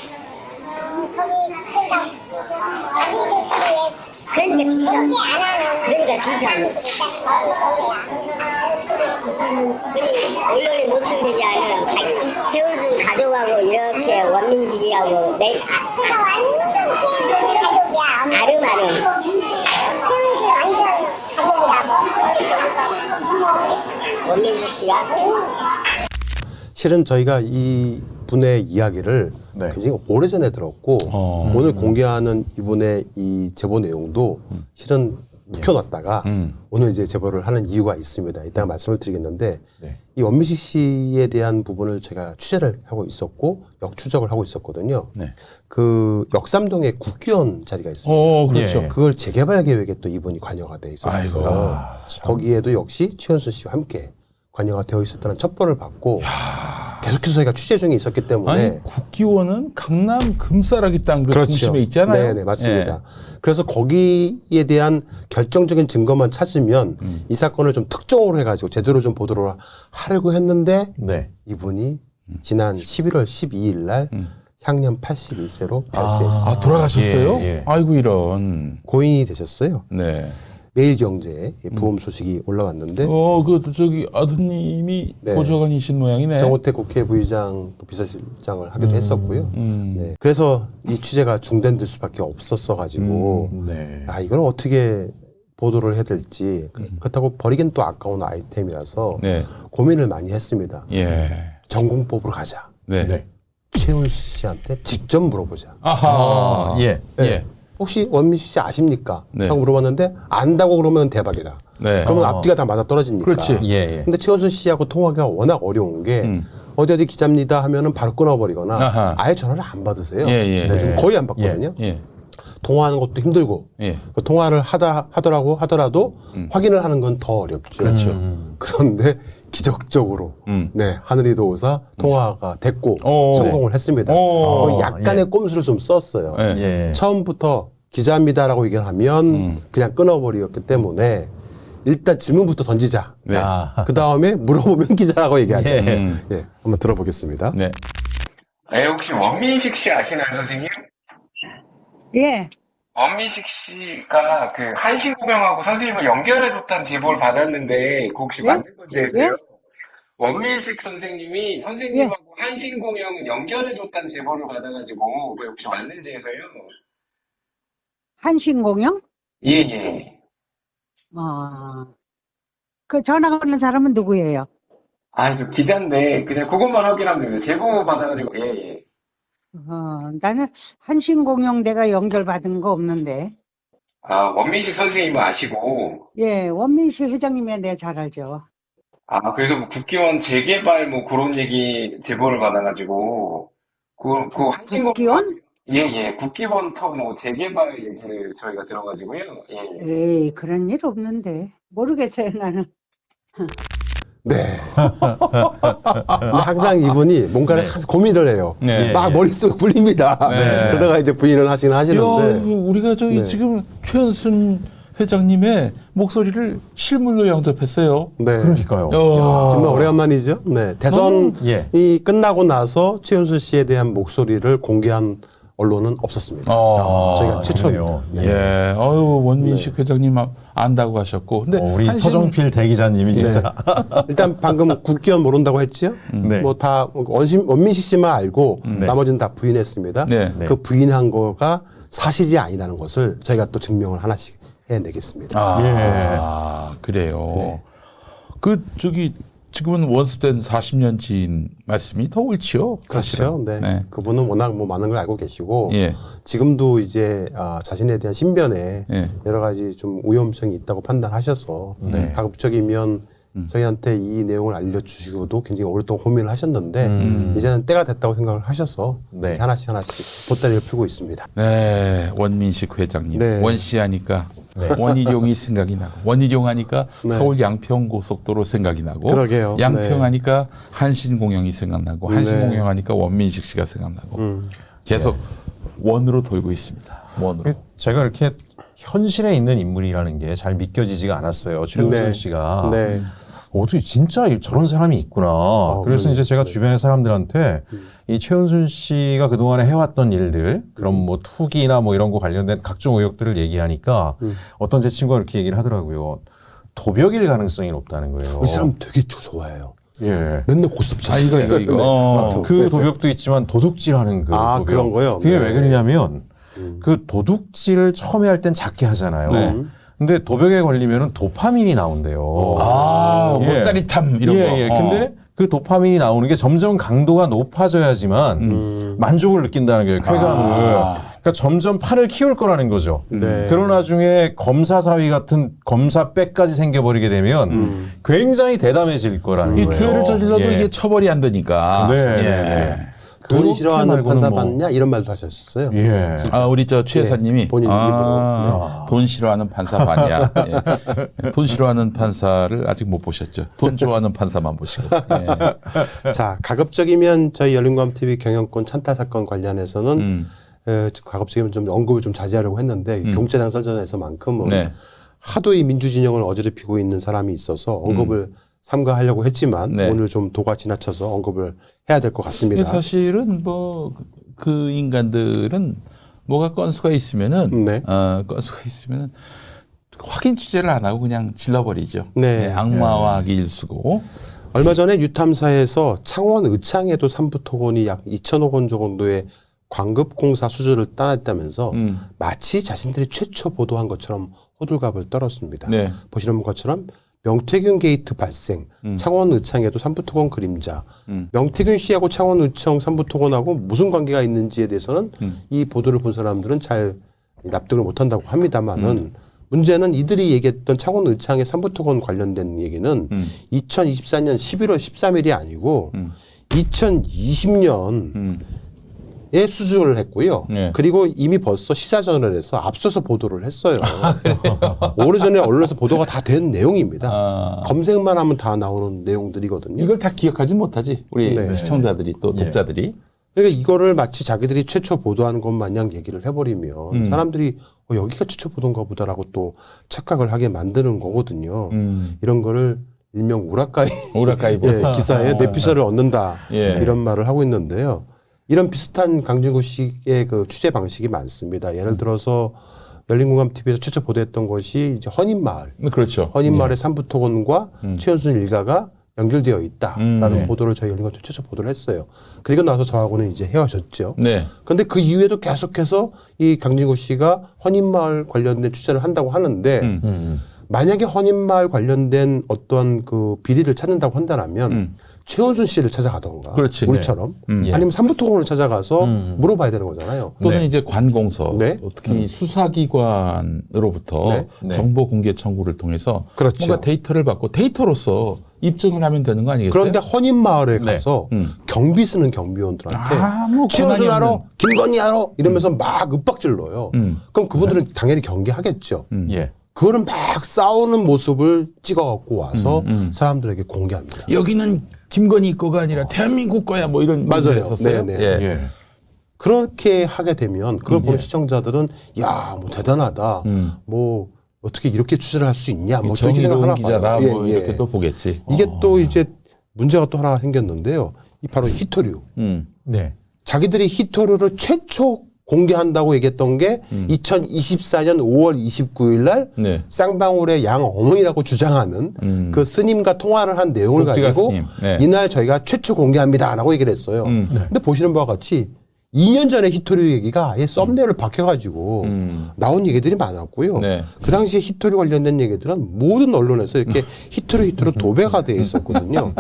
그러니까 비선. 그러니까 비선. 그리 언론에 노출되지 않은 최은순 가족하고 이렇게 원민식이하고 그러니까 완전 최은수 가족이야. 아름아름. 최은수 완전 가족이라고. 원민식 씨가 실은 저희가 이 분의 이야기를 굉장히 오래전에 들었고 오늘 공개하는 이분의 이 제보 내용도 실은 묵혀놨다가 오늘 이제 제보를 하는 이유가 있습니다. 이따가 말씀을 드리겠는데 이 원민식 씨에 대한 부분을 제가 취재를 하고 있었고 역추적을 하고 있었거든요. 그 역삼동에 국기원 자리가 있습니다. 그렇죠. 그걸 재개발 계획에 또 이분이 관여가 돼 있었어요. 거기에도 역시 최은수 씨와 함께 관여가 되어 있었다는 첩보를 받고 계속해서 저희가 취재 중에 있었기 때문에 아니 국기원은 강남 금싸라기 땅 그 그렇죠. 중심에 있잖아요. 네, 맞습니다. 그래서 거기에 대한 결정적인 증거만 찾으면 이 사건을 좀 특종으로 해가지고 제대로 좀 보도를 하려고 했는데 이분이 지난 11월 12일 날 향년 81세로 별세했습니다. 돌아가셨어요? 아이고 이런. 고인이 되셨어요. 네. 매일경제에 보험 소식이 올라왔는데 저기 아드님이 보좌관이신 모양이네. 정호택 국회 부의장 또 비서실장을 하기도 했었고요. 네. 그래서 이 취재가 중단될 수밖에 없었어가지고 이걸 어떻게 보도를 해야 될지 그렇다고 버리긴 또 아까운 아이템이라서 고민을 많이 했습니다. 전공법으로 가자. 최은수 씨한테 직접 물어보자. 아하. 혹시 원민식 씨 아십니까? 하고 물어봤는데 안다고 그러면 대박이다. 그러면 앞뒤가 다 맞아 떨어지니까. 그렇지. 근데 최은수 씨하고 통화가 워낙 어려운 게 어디 기자입니다 하면은 바로 끊어버리거나 아예 전화를 안 받으세요. 요즘 거의 안 받거든요. 통화하는 것도 힘들고 통화를 하더라도 확인을 하는 건 더 어렵죠. 그런데 기적적으로 하늘이 도우사 통화가 됐고 성공을 했습니다. 약간의 꼼수를 좀 썼어요. 처음부터 기자입니다라고 얘기를 하면 그냥 끊어버렸기 때문에 일단 질문부터 던지자. 그 다음에 물어보면 기자라고 얘기하자. 한번 들어보겠습니다. 혹시 원민식 씨 아시나요, 선생님? 예. 원민식 씨가 그 한신공영하고 선생님을 연결해줬다는 제보를 받았는데 그 혹시 맞는 건지세요? 원민식 선생님이 선생님하고 한신공영 연결해줬다는 제보를 받아가지고 그 혹시 맞는지해서요? 한신공영? 예. 그 전화 걸는 사람은 누구예요? 저 기자인데 그냥 그것만 확인하면 돼요. 제보 받아가지고 예. 나는 한신공영 내가 연결받은 거 없는데. 아, 원민식 선생님은 아시고, 예, 원민식 회장님이 내가 잘 알죠. 아, 그래서 뭐 국기원 재개발 뭐 그런 얘기 제보를 받아가지고, 그 한신공영, 국기원? 예, 국기원터 뭐 재개발 얘기를 저희가 들어가지고요. 예. 에이, 그런 일 없는데. 모르겠어요, 나는. 네. 근데 항상 이분이 뭔가를 항상 고민을 해요. 네. 막 머릿속에 굴립니다. 네. 그러다가 이제 부인을 하시긴 야, 하시는데. 이거 우리가 저기 네. 지금 최은순 회장님의 목소리를 실물로 영접했어요. 네. 그러니까요. 정말 오래간만이죠. 네. 대선이 끝나고 나서 최은순 씨에 대한 목소리를 공개한 언론은 없었습니다. 저희가 최초네요. 예, 원민식 회장님 안다고 하셨고, 근데 우리 서정필 대기자님이 진짜 일단 방금 국기원 모른다고 했죠. 네. 뭐 다 원민식 씨만 알고 나머지는 다 부인했습니다. 네. 그 부인한 거가 사실이 아니라는 것을 저희가 또 증명을 하나씩 해내겠습니다. 그래요. 네. 그 저기 지금은 원수된 40년 지인 말씀이 더 옳지요. 그렇죠. 네. 네. 그분은 워낙 뭐 많은 걸 알고 계시고 예. 지금도 이제 자신에 대한 신변에 예. 여러 가지 좀 위험성이 있다고 판단하셔서 네. 가급적이면 저희한테 이 내용을 알려주시고도 굉장히 오랫동안 고민을 하셨는데 이제는 때가 됐다고 생각을 하셔서 이렇게 하나씩 보따리를 풀고 있습니다. 네, 원민식 회장님. 네. 원씨 하니까 원희룡이 생각이 나고, 원희룡 하니까 서울 양평 고속도로 생각이 나고, 그러게요. 양평 하니까 한신공영이 생각나고, 한신공영 하니까 원민식 씨가 생각나고, 계속 원으로 돌고 있습니다. 원으로. 제가 이렇게 현실에 있는 인물이라는 게 잘 믿겨지지가 않았어요. 최은순 씨가. 네. 어떻게 진짜 저런 사람이 있구나. 그래서 이제 제가 주변의 사람들한테 이 최은순 씨가 그동안에 해왔던 일들, 그런 뭐 투기나 뭐 이런 거 관련된 각종 의혹들을 얘기하니까 어떤 제 친구가 이렇게 얘기를 하더라고요. 도벽일 가능성이 높다는 거예요. 이 사람 되게 좋아해요. 예. 맨날 고스톱 쳤어요. 이거. 그 도벽도 있지만 도둑질하는 그 도벽. 그런 거요? 그게 왜 그러냐면 그 도둑질을 처음에 할 땐 작게 하잖아요. 네. 근데 도벽에 걸리면은 도파민이 나온대요. 뭐 짜릿함 이런 거. 예. 근데 그 도파민이 나오는 게 점점 강도가 높아져야지만 만족을 느낀다는 거예요. 쾌감을. 그러니까 점점 판을 키울 거라는 거죠. 그런 와중에 검사 사위 같은 검사 백까지 생겨버리게 되면 굉장히 대담해질 거라는 이 거예요. 죄를 저질러도 이게 처벌이 안 되니까. 돈 싫어하는 말고는 판사 뭐. 받냐 이런 말도 하셨었어요. 예. 우리 최 여사님이 본인 입으로. 돈 싫어하는 판사 봤냐? 예. 돈 싫어하는 판사를 아직 못 보셨죠. 돈 좋아하는 판사만 보시고. 예. 자, 가급적이면 저희 열린광TV 경영권 찬탈 사건 관련해서는 가급적이면 좀 언급을 좀 자제하려고 했는데 경제장 선전에서만큼은 하도 이 민주진영을 어지럽히고 있는 사람이 있어서 언급을 삼가하려고 했지만 오늘 좀 도가 지나쳐서 언급을 해야 될 것 같습니다. 사실은 뭐 그 인간들은 뭐가 건수가 있으면은 건수가 있으면은 확인 취재를 안 하고 그냥 질러버리죠. 악마화하기 일쑤고. 얼마 전에 유탐사에서 창원 의창에도 삼부토건이 약 2천억 원 정도의 광급공사 수주를 따냈다면서 마치 자신들이 최초 보도한 것처럼 호들갑을 떨었습니다. 보시는 것처럼 명태균 게이트 발생, 창원 의창에도 삼부토건 그림자, 명태균 씨하고 창원 의청 삼부토건하고 무슨 관계가 있는지에 대해서는 이 보도를 본 사람들은 잘 납득을 못한다고 합니다만은 문제는 이들이 얘기했던 창원 의창의 삼부토건 관련된 얘기는 2024년 11월 13일이 아니고 2020년 에 수주를 했고요. 그리고 이미 벌써 시사저널에서 앞서서 보도를 했어요. 오래전에 언론에서 보도가 다 된 내용입니다. 검색만 하면 다 나오는 내용들이거든요. 이걸 다 기억하지 못하지. 우리 시청자들이 또 독자들이. 그러니까 이거를 마치 자기들이 최초 보도하는 것 마냥 얘기를 해버리면 사람들이 여기가 최초 보도인가 보다라고 또 착각을 하게 만드는 거거든요. 이런 거를 일명 우라카이 기사에 뇌피셜을 얻는다 이런 말을 하고 있는데요. 이런 비슷한 강진구 씨의 그 취재 방식이 많습니다. 예를 들어서 열린공감TV에서 최초 보도했던 것이 이제 헌인마을. 그렇죠. 헌인마을의 삼부토건과 최은순 일가가 연결되어 있다라는 보도를 저희 열린공감TV 최초 보도를 했어요. 그리고 나서 저하고는 이제 헤어졌죠. 그런데 그 이후에도 계속해서 이 강진구 씨가 헌인마을 관련된 취재를 한다고 하는데 만약에 헌인마을 관련된 어떠한 그 비리를 찾는다고 한다면 최은순 씨를 찾아가던가 그렇지. 우리처럼 네. 아니면 삼부토건을 찾아가서 물어봐야 되는 거잖아요. 또는 네. 이제 관공서, 네. 특히 수사기관으로부터 네. 네. 정보 공개 청구를 통해서 그렇죠. 뭔가 데이터를 받고 데이터로서 입증을 하면 되는 거 아니겠어요? 그런데 헌인마을에 네. 가서 경비 쓰는 경비원들한테 뭐 최은순 권한이 알아? 없는. 김건희 알아? 이러면서 막 윽박질러요. 그럼 그분들은 당연히 경계하겠죠. 예. 그거는 막 싸우는 모습을 찍어갖고 와서 사람들에게 공개합니다. 여기는 김건희 거가 아니라 대한민국 거야 뭐 이런 맞아요. 문제를 했었어요. 네, 네. 예. 예. 그렇게 하게 되면 그걸 보는 시청자들은 야, 뭐 대단하다. 뭐 어떻게 이렇게 취재를 할 수 있냐. 뭐 이렇게 정의로운 생각하나 기자다 봐요. 뭐 이렇게 또 보겠지. 이게 또 이제 문제가 또 하나 생겼는데요. 이 바로 히토류. 네. 자기들이 히토류를 최초 공개한다고 얘기했던 게 2024년 5월 29일 날 네. 쌍방울의 양 어머니라고 주장하는 그 스님과 통화를 한 내용을 복지가 가지고 스님. 네. 이날 저희가 최초 공개합니다라고 얘기를 했어요. 근데 보시는 바와 같이 2년 전에 히토류 얘기가 아예 썸네일을 박혀가지고 나온 얘기들이 많았고요. 네. 그 당시에 히토류 관련된 얘기들은 모든 언론에서 이렇게 히토류 도배가 되어 있었거든요.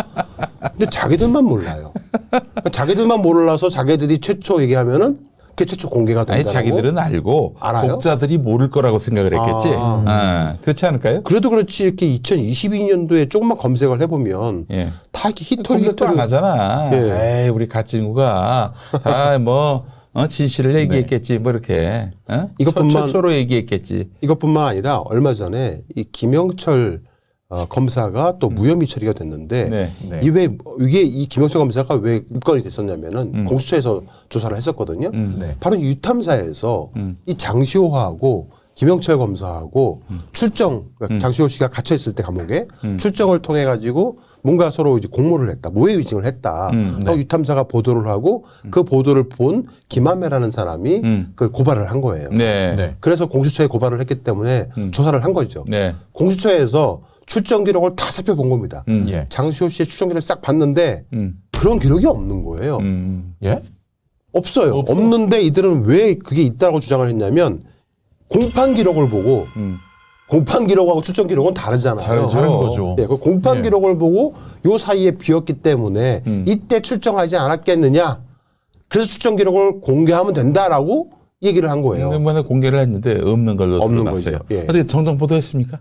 근데 자기들만 몰라요. 그러니까 자기들만 몰라서 자기들이 최초 얘기하면은 그게 최초 공개가 된다고. 아니 자기들은 알고 알아요? 독자들이 모를 거라고 생각을 했겠지. 그렇지 않을까요? 그래도 그렇지 이렇게 2022년도에 조금만 검색을 해보면 예. 다 이렇게 히토리 검색도 안 하잖아. 예. 에이, 우리 가친구가 다 뭐 진실을 얘기했겠지. 뭐 이렇게 이것뿐만- 최초로 얘기했겠지. 이것뿐만 아니라 얼마 전에 이 김영철 검사가 또 무혐의 처리가 됐는데 네. 네. 이게 이 김영철 검사가 왜 입건이 됐었냐면은 공수처에서 조사를 했었거든요. 네. 바로 유탐사에서 이 장시호하고 김영철 검사하고 출정, 그러니까 장시호 씨가 갇혀 있을 때 감옥에 출정을 통해 가지고 뭔가 서로 이제 공모를 했다, 모의 위증을 했다. 또 유탐사가 보도를 하고 그 보도를 본 김한매라는 사람이 그 고발을 한 거예요. 네. 네. 그래서 공수처에 고발을 했기 때문에 조사를 한 거죠. 네. 공수처에서 출정 기록을 다 살펴본 겁니다. 예. 장시호 씨의 출정 기록을 싹 봤는데 그런 기록이 없는 거예요. 예? 없어요. 없어. 없는데 이들은 왜 그게 있다고 주장을 했냐면 공판 기록을 보고 공판 기록하고 출정 기록은 다르잖아요. 다르죠. 다른 거죠. 네, 그 공판 예. 기록을 보고 요 사이에 비었기 때문에 이때 출정하지 않았겠느냐. 그래서 출정 기록을 공개하면 된다라고 얘기를 한 거예요. 이번에 공개를 했는데 없는 걸로 없는 드러났어요. 거죠. 예. 어떻게 정정 보도했습니까?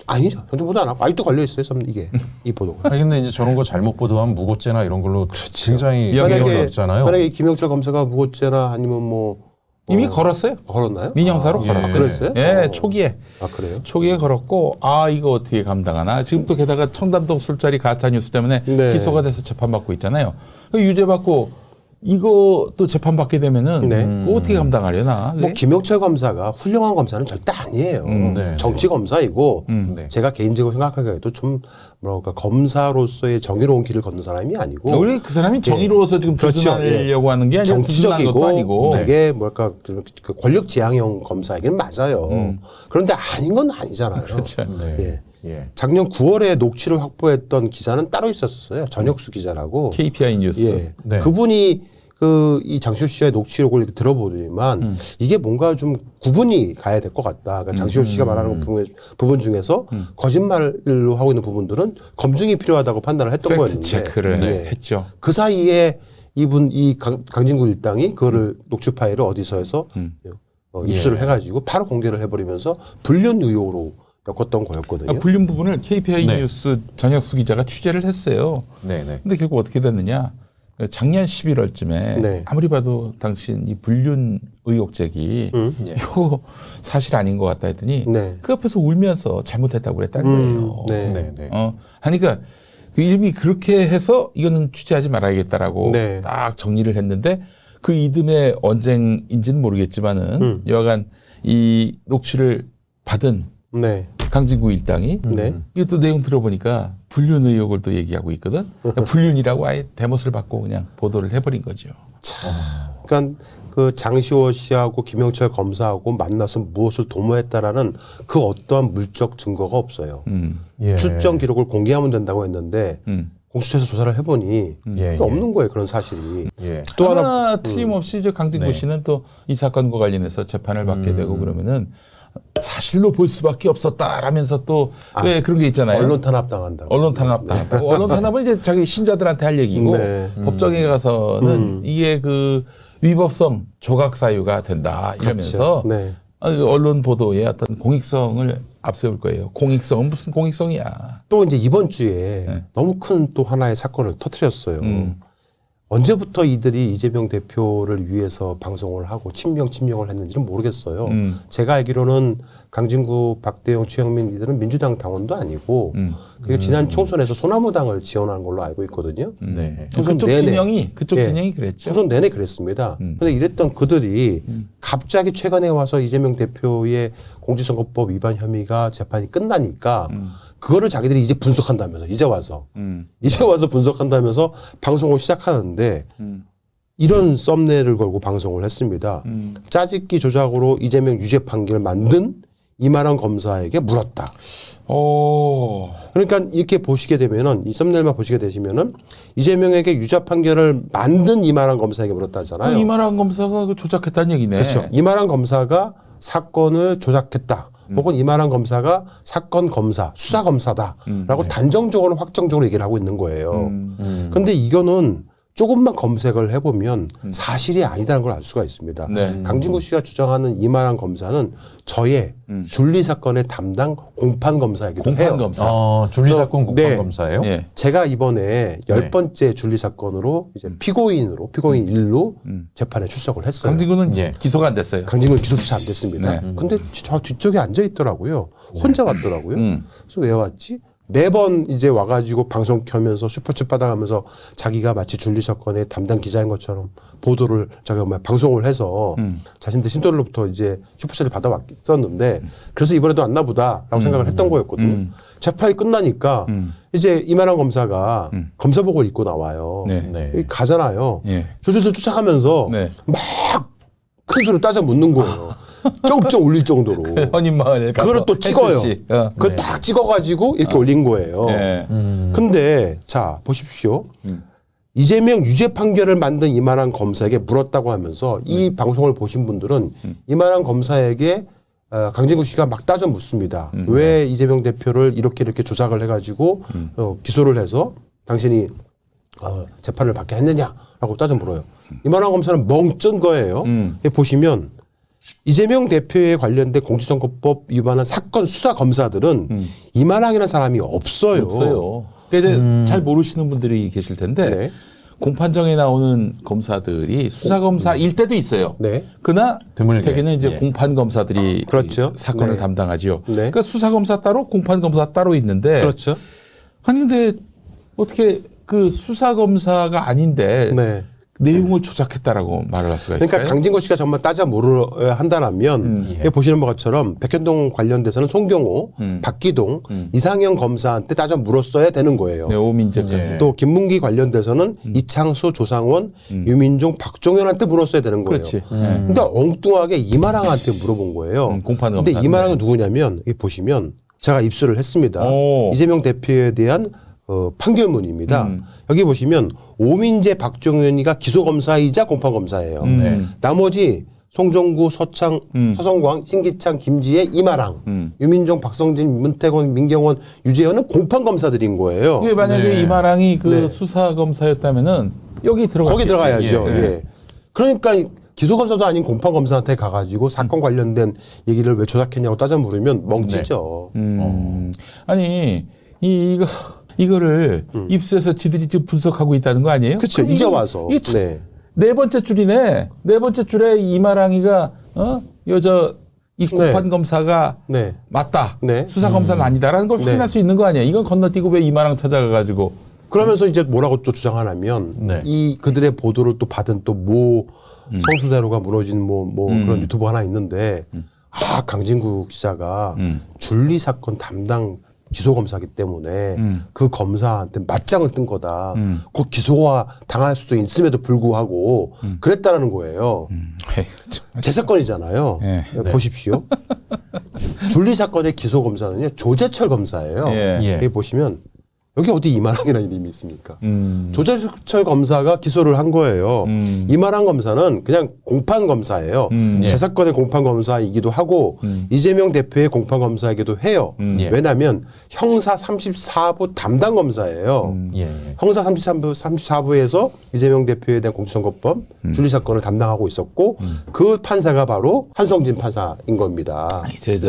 아니죠. 전정보도 안 하고 아직도 걸려 있어요. 이게 이 보도가. 아니 근데 이제 저런 거 잘못 보도하면 무고죄나 이런 걸로 굉장히 어렵잖아요. 만약에 김영철 검사가 무고죄나 아니면 뭐 이미 걸었어요. 걸었나요? 민형사로 예. 걸었어요. 그랬어요? 예, 초기에. 아 그래요? 초기에 걸었고 이거 어떻게 감당하나. 지금 또 게다가 청담동 술자리 가짜 뉴스 때문에 네. 기소가 돼서 재판받고 있잖아요. 유죄받고 이거 또 재판받게 되면은 네. 그거 어떻게 감당하려나. 뭐 김영철 검사가 훌륭한 검사는 절대 아니에요. 네. 정치 검사이고 네. 제가 개인적으로 생각하기에도 좀 뭐랄까 검사로서의 정의로운 길을 걷는 사람이 아니고 우리 그 사람이 정의로워서 지금 그렇죠. 부순하려고 하는 게 아니라 부순한 것도 정치적이고 아니고. 되게 뭐랄까 그 권력 지향형 검사이긴 맞아요. 그런데 아닌 건 아니잖아요. 그렇죠. 네. 예. 예. 작년 9월에 녹취를 확보했던 기자는 따로 있었어요. 전혁수 기자라고. KPI 뉴스. 예. 네. 그분이 이 장시호 씨의 녹취록을 이렇게 들어보더니만 이게 뭔가 좀 구분이 가야 될 것 같다. 그러니까 장시호 씨가 말하는 부분 중에서 거짓말로 하고 있는 부분들은 검증이 필요하다고 판단을 했던 팩트 거였는데 체크를 예. 했죠. 그 사이에 이 강진구 일당이 그거를 녹취 파일을 어디서 해서 입수를 해가지고 바로 공개를 해버리면서 불륜 의혹으로 엮었던 거였거든요. 불륜 부분을 KPI 네. 뉴스 전혁수 기자가 취재를 했어요. 네, 네. 근데 결국 어떻게 됐느냐? 작년 11월쯤에 네. 아무리 봐도 당신 이 불륜 의혹 제기 이거 사실 아닌 것 같다 했더니 네. 그 옆에서 울면서 잘못했다고 그랬다는 거예요. 네. 네, 네. 하니까 그 이미 그렇게 해서 이거는 취재하지 말아야겠다라고 네. 딱 정리를 했는데 그 이듬해 언쟁인지는 모르겠지만은 여하간 이 녹취를 받은 네. 강진구 일당이 네. 이것도 내용 들어보니까 불륜 의혹을 또 얘기하고 있거든. 그러니까 불륜이라고 아예 대못을 받고 그냥 보도를 해버린 거죠. 그러니까 그 장시호 씨하고 김영철 검사하고 만나서 무엇을 도모했다라는 그 어떠한 물적 증거가 없어요. 예. 출정 기록을 공개하면 된다고 했는데 공수처에서 조사를 해보니 예, 그게 없는 거예요. 그런 사실이. 예. 또 하나 하나 틀림없이 저 강진구 네. 씨는 또 이 사건과 관련해서 재판을 받게 되고 그러면은 사실로 볼 수밖에 없었다라면서 또 왜 그런 게 있잖아요. 언론 탄압당한다고. 언론 탄압당한다고. 언론 탄압은 이제 자기 신자들한테 할 얘기고 네. 법정에 가서는 이게 그 위법성 조각 사유가 된다 이러면서 그렇죠. 네. 언론 보도의 어떤 공익성을 앞세울 거예요. 공익성은 무슨 공익성이야. 또 이제 이번 주에 너무 큰 또 하나의 사건을 터뜨렸어요. 언제부터 이들이 이재명 대표를 위해서 방송을 하고 친명을 했는지는 모르겠어요. 제가 알기로는 강진구, 박대영, 최영민 이들은 민주당 당원도 아니고 그리고 지난 총선에서 소나무당을 지원한 걸로 알고 있거든요. 네. 총선 그쪽 내내. 진영이 그랬죠. 총선 내내 그랬습니다. 그런데 이랬던 그들이 갑자기 최근에 와서 이재명 대표의 공직선거법 위반 혐의가 재판이 끝나니까 그거를 자기들이 이제 분석한다면서 이제 와서 분석한다면서 방송을 시작하는데 이런 썸네일을 걸고 방송을 했습니다. 짜집기 조작으로 이재명 유죄 판결을 만든 이만한 검사에게 물었다. 그러니까 이렇게 보시게 되면은 이 썸네일만 보시게 되시면은 이재명에게 유죄 판결을 만든 이만한 검사에게 물었다잖아요. 이만한 검사가 그 조작했다는 얘기네. 그렇죠. 이만한 검사가 사건을 조작했다. 혹은 이만한 검사가 사건 검사, 수사 검사다라고 단정적으로 확정적으로 얘기를 하고 있는 거예요. 그런데 이거는 조금만 검색을 해보면 사실이 아니다는 걸 알 수가 있습니다. 네. 강진구 씨가 주장하는 이만한 검사는 저의 줄리 사건의 담당 공판 검사이기도 해요. 줄리 사건 공판 검사예요? 예. 제가 이번에 10번째 줄리 사건으로 이제 피고인 1로 재판에 출석을 했어요. 강진구는 기소가 안 됐어요. 강진구는 기소 수사 안 됐습니다. 근데 저 뒤쪽에 앉아 있더라고요. 혼자 왔더라고요. 그래서 왜 왔지? 매번 이제 와가지고 방송 켜면서 슈퍼챗 받아가면서 자기가 마치 줄리 사건의 담당 기자인 것처럼 보도를 방송을 해서 자신들 신도들로부터 이제 슈퍼챗을 받아왔었는데 그래서 이번에도 왔나 보다라고 생각을 했던 거였거든요. 재판이 끝나니까 이제 이만한 검사가 검사복을 입고 나와요. 가잖아요. 교수들 쫓아가면서 막 큰 소리로 따져 묻는 거예요. 쩡쩡 울릴 정도로. 헌인마을 그걸 또 찍어요. 그걸 딱 찍어가지고 이렇게 올린 거예요. 근데 자 보십시오. 이재명 유죄 판결을 만든 이만한 검사에게 물었다고 하면서 이 방송을 보신 분들은 이만한 검사에게 강진구 씨가 막 따져 묻습니다. 왜 이재명 대표를 이렇게 조작을 해가지고 기소를 해서 당신이 재판을 받게 했느냐라고 따져 물어요. 이만한 검사는 멍뜬 거예요. 보시면 이재명 대표에 관련된 공직선거법 위반한 사건 수사 검사들은 이만하게는 사람이 없어요. 그러니까 이제 잘 모르시는 분들이 계실 텐데 공판정에 나오는 검사들이 수사검사일 때도 있어요. 그러나 대개는 이제 공판검사들이 사건을 담당하죠. 그러니까 수사검사 따로 공판검사 따로 있는데 아니 근데 어떻게 그 수사검사가 아닌데 내용을 조작했다라고 말을 할 수가 있어요. 그러니까 강진구 씨가 정말 따져 물어야 한다라면 보시는 것처럼 백현동 관련돼서는 송경호, 박기동, 이상형 검사한테 따져 물었어야 되는 거예요. 오민재까지. 또 김문기 관련돼서는 이창수, 조상원, 유민종, 박종현한테 물었어야 되는 거예요. 근데 엉뚱하게 이만항한테 물어본 거예요. 근데 이만항은 누구냐면 여기 보시면 제가 입수를 했습니다. 이재명 대표에 대한 판결문입니다. 여기 보시면 오민재, 박종현이가 기소검사이자 공판검사예요. 나머지 송정구, 서성광, 신기창, 김지혜, 이마랑, 유민종, 박성진, 문태권, 민경원, 유재현은 공판검사들인 거예요. 이게 만약에 이마랑이 그 수사검사였다면은 여기 들어가야죠. 거기 들어가야죠. 그러니까 기소검사도 아닌 공판검사한테 가가지고 사건 관련된 얘기를 왜 조작했냐고 따져 물으면 멍치죠. 아니 이거를 입수해서 지들이 지금 분석하고 있다는 거 아니에요? 그렇죠. 이제 와서. 네 번째 줄이네. 네 번째 줄에 이마랑이가 이 공판 검사가 맞다. 수사 검사는 아니다라는 걸 확인할 수 있는 거 아니야. 이건 건너뛰고 왜 이마랑 찾아가가지고. 그러면서 이제 뭐라고 또 주장하냐면 이 그들의 보도를 또 받은 또 모 성수대로가 무너진 그런 유튜버 하나 있는데 강진구 기자가 줄리 사건 담당 기소검사기 때문에 그 검사한테 맞짱을 뜬 거다. 곧 기소가 당할 수도 있음에도 불구하고 그랬다는 거예요. 제 사건이잖아요. 보십시오. 줄리 사건의 기소검사는요. 조재철 검사예요. 여기 보시면 여기 어디 이만항이라는 이름이 있습니까? 조재철 검사가 기소를 한 거예요. 이만항 검사는 그냥 공판 검사예요. 제 사건의 공판 검사이기도 하고 이재명 대표의 공판 검사이기도 해요. 왜냐하면 형사 34부 담당 검사예요. 형사 34부에서 이재명 대표에 대한 공직선거법 준리 사건을 담당하고 있었고 그 판사가 바로 한성진 판사인 겁니다. 이제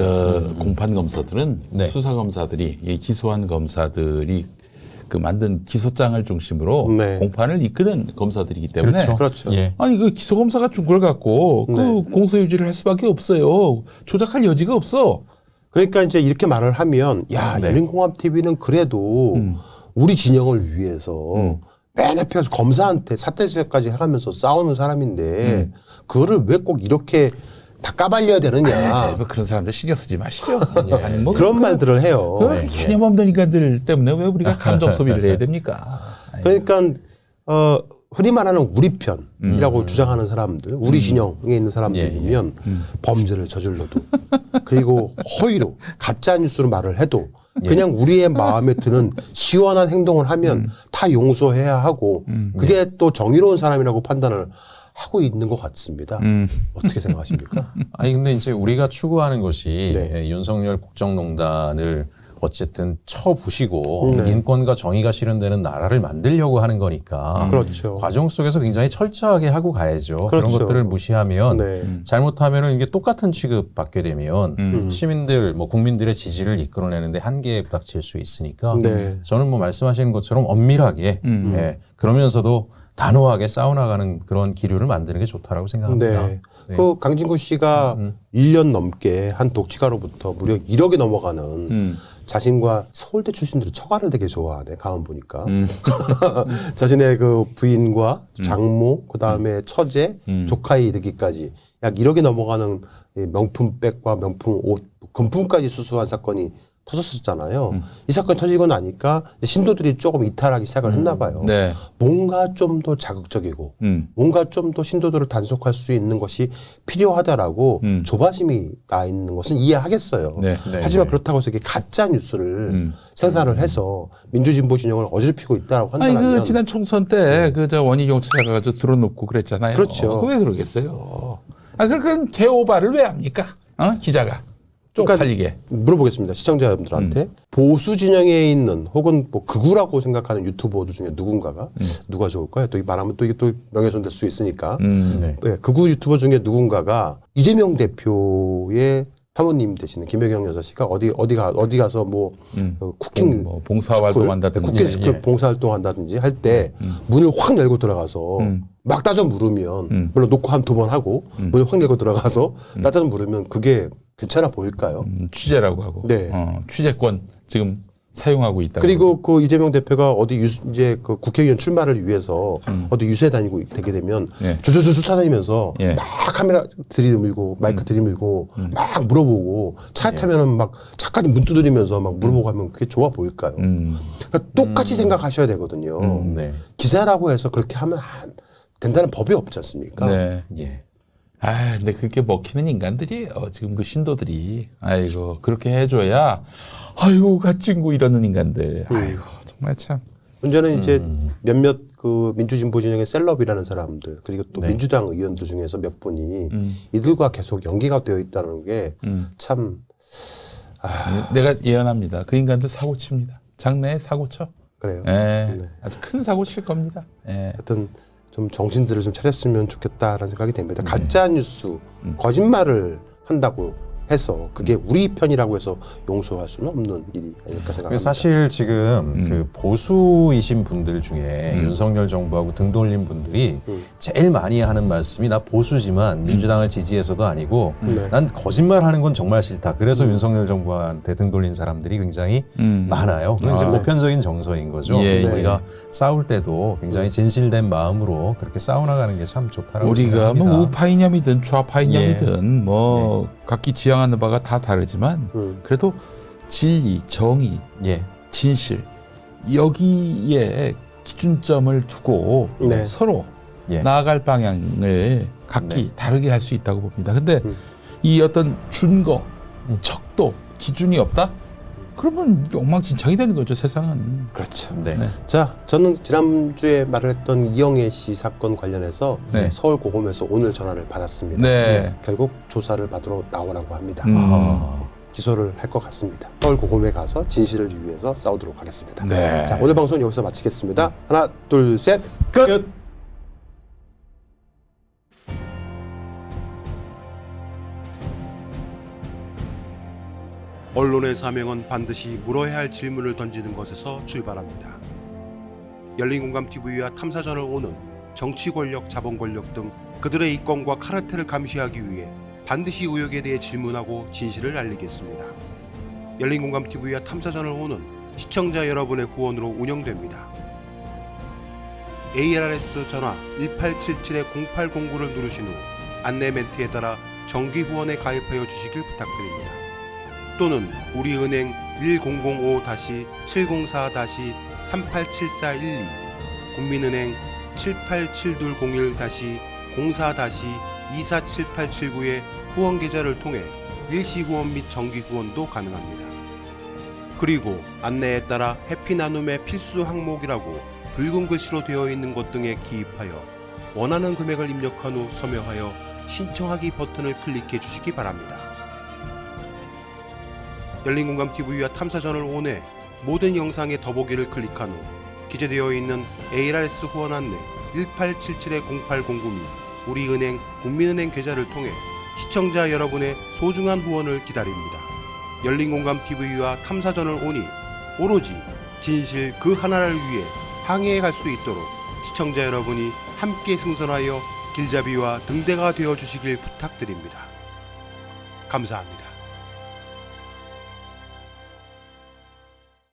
공판 검사들은 수사 검사들이 이 기소한 검사들이 그 만든 기소장을 중심으로 공판을 이끄는 검사들이기 때문에 그렇죠. 아니 그 기소 검사가 준 걸 갖고 그 공소 유지를 할 수밖에 없어요. 조작할 여지가 없어. 그러니까 이제 이렇게 말을 하면 야 열린공감 TV는 그래도 우리 진영을 위해서 맨 앞에서 검사한테 사퇴 지적까지 해가면서 싸우는 사람인데 그거를 왜 꼭 이렇게 다 까발려야 되느냐. 뭐 그런 사람들 신경 쓰지 마시죠. 아니 뭐 그런 말들을 해요. 개념 없는 인간들 때문에 왜 우리가 감정 소비를 해야 됩니까? 그러니까 흔히 말하는 우리 편이라고 주장하는 사람들, 우리 진영에 있는 사람들이면 범죄를 저질러도 그리고 허위로 가짜 뉴스로 말을 해도 그냥 우리의 마음에 드는 시원한 행동을 하면 다 용서해야 하고 그게 또 정의로운 사람이라고 판단을 하고 있는 것 같습니다. 어떻게 생각하십니까? 아니 근데 이제 우리가 추구하는 것이 윤석열 국정농단을 어쨌든 쳐부시고 인권과 정의가 실현되는 나라를 만들려고 하는 거니까 그렇죠. 과정 속에서 굉장히 철저하게 하고 가야죠. 그렇죠. 그런 것들을 무시하면 잘못하면 이게 똑같은 취급 받게 되면 시민들 뭐 국민들의 지지를 이끌어내는데 한계에 부닥칠 수 있으니까 저는 뭐 말씀하시는 것처럼 엄밀하게 그러면서도 단호하게 싸워나가는 그런 기류를 만드는 게 좋다라고 생각합니다. 그 강진구 씨가 1년 넘게 한 독취가로부터 무려 1억이 넘어가는 자신과 서울대 출신들이 처가를 되게 좋아하네. 가만 보니까. 자신의 그 부인과 장모, 그 다음에 처제, 조카에 이르기까지 약 1억이 넘어가는 명품백과 명품 옷, 금품까지 수수한 사건이 터졌었잖아요. 이 사건이 터지고 나니까 신도들이 조금 이탈하기 시작을 했나 봐요. 뭔가 좀 더 자극적이고 뭔가 좀 더 신도들을 단속할 수 있는 것이 필요하다라고 조바심이 나 있는 것은 이해하겠어요. 하지만 그렇다고 해서 이게 가짜 뉴스를 생산을 해서 민주진보 진영을 어지럽히고 있다라고 한다면 아니 그 지난 총선 때 그 저 원희룡 찾아가가지고 들어놓고 그랬잖아요. 그렇죠. 왜 그러겠어요? 그런 개오바를 왜 합니까? 기자가. 쪽팔리게. 물어보겠습니다. 시청자 여러분들한테. 보수 진영에 있는 혹은 뭐 극우라고 생각하는 유튜버들 중에 누군가가 누가 좋을까요? 또 말하면 또 이게 또 명예훼손 될 수 있으니까. 극우 유튜버 중에 누군가가 이재명 대표의 사모님 되시는 김혜경 여사 씨가 어디 가서 뭐 쿠킹 뭐 봉사활동한다든지 쿠킹 스쿨 봉사활동한다든지 할 때 문을 확 열고 들어가서 막 따져 물으면 물론 녹화 한 두 번 하고 문을 확 열고 들어가서 따져 물으면 그게 괜찮아 보일까요? 취재라고 하고 취재권 지금 사용하고 있다. 그리고 그 이재명 대표가 어디 이제 그 국회의원 출마를 위해서 어디 유세 다니고 되게 되면 조조조 쫓아다니면서 막 카메라 들이밀고 마이크 들이밀고 막 물어보고 차에 타면은 막 차까지 문 두드리면서 막 물어보고 하면 그게 좋아 보일까요? 그러니까 똑같이 생각하셔야 되거든요. 기자라고 해서 그렇게 하면 된다는 법이 없지 않습니까? 근데 그렇게 먹히는 인간들이에요. 지금 그 신도들이. 아이고, 그렇게 해줘야, 아이고, 갓친구 이러는 인간들. 아이고, 정말 참. 문제는 이제 몇몇 그 민주진보 진영의 셀럽이라는 사람들, 그리고 또 민주당 의원들 중에서 몇 분이 이들과 계속 연계가 되어 있다는 게 참. 내가 예언합니다. 그 인간들 사고 칩니다. 장래에 사고 쳐. 그래요. 아주 큰 사고 칠 겁니다. 하여튼 좀 정신들을 좀 차렸으면 좋겠다라는 생각이 됩니다. 가짜 뉴스, 거짓말을 한다고 해서 그게 우리 편이라고 해서 용서할 수는 없는 일이 아닐까 생각합니다. 사실 지금 그 보수이신 분들 중에 윤석열 정부하고 등 돌린 분들이 제일 많이 하는 말씀이 나 보수지만 민주당을 지지해서도 아니고 난 거짓말하는 건 정말 싫다. 그래서 윤석열 정부한테 등 돌린 사람들이 굉장히 많아요. 그건 이제 보편적인 정서인 거죠. 그래서 우리가 싸울 때도 굉장히 진실된 마음으로 그렇게 싸워나가는 게 참 좋다라고 우리가 생각합니다. 뭐 우파이념이든 좌파이념이든 뭐 각기 지향하는 바가 다 다르지만 그래도 진리, 정의, 진실 여기에 기준점을 두고 서로 나아갈 방향을 각기 다르게 할 수 있다고 봅니다. 근데 이 어떤 준거, 척도, 기준이 없다? 그러면 이게 엉망진창이 되는 거죠, 세상은. 그렇죠. 네. 자, 저는 지난주에 말을 했던 이영애 씨 사건 관련해서 네. 서울고검에서 오늘 전화를 받았습니다. 네. 결국 조사를 받으러 나오라고 합니다. 음. 기소를 할 것 같습니다. 서울고검에 가서 진실을 위해서 싸우도록 하겠습니다. 네. 자, 오늘 방송 여기서 마치겠습니다. 하나, 둘, 셋, 끝! 언론의 사명은 반드시 물어야 할 질문을 던지는 것에서 출발합니다. 열린공감TV와 탐사전을 오는 정치 권력, 자본 권력 등 그들의 이권과 카르텔을 감시하기 위해 반드시 의혹에 대해 질문하고 진실을 알리겠습니다. 열린공감TV와 탐사전을 오는 시청자 여러분의 후원으로 운영됩니다. ARS 전화 1877-0809를 누르신 후 안내 멘트에 따라 정기 후원에 가입하여 주시길 부탁드립니다. 또는 우리은행 1045-704-387412, 국민은행 787201-04-247879의 후원 계좌를 통해 일시 후원 및 정기 후원도 가능합니다. 그리고 안내에 따라 해피나눔의 필수 항목이라고 붉은 글씨로 되어 있는 것 등에 기입하여 원하는 금액을 입력한 후 서명하여 신청하기 버튼을 클릭해 주시기 바랍니다. 열린공감TV와 탐사전을 온해 모든 영상의 더보기를 클릭한 후 기재되어 있는 ARS 후원 안내 1877-0809 및 우리은행 국민은행 계좌를 통해 시청자 여러분의 소중한 후원을 기다립니다. 열린공감TV와 탐사전을 오니 오로지 진실 그 하나를 위해 항해해 갈 수 있도록 시청자 여러분이 함께 승선하여 길잡이와 등대가 되어 주시길 부탁드립니다. 감사합니다.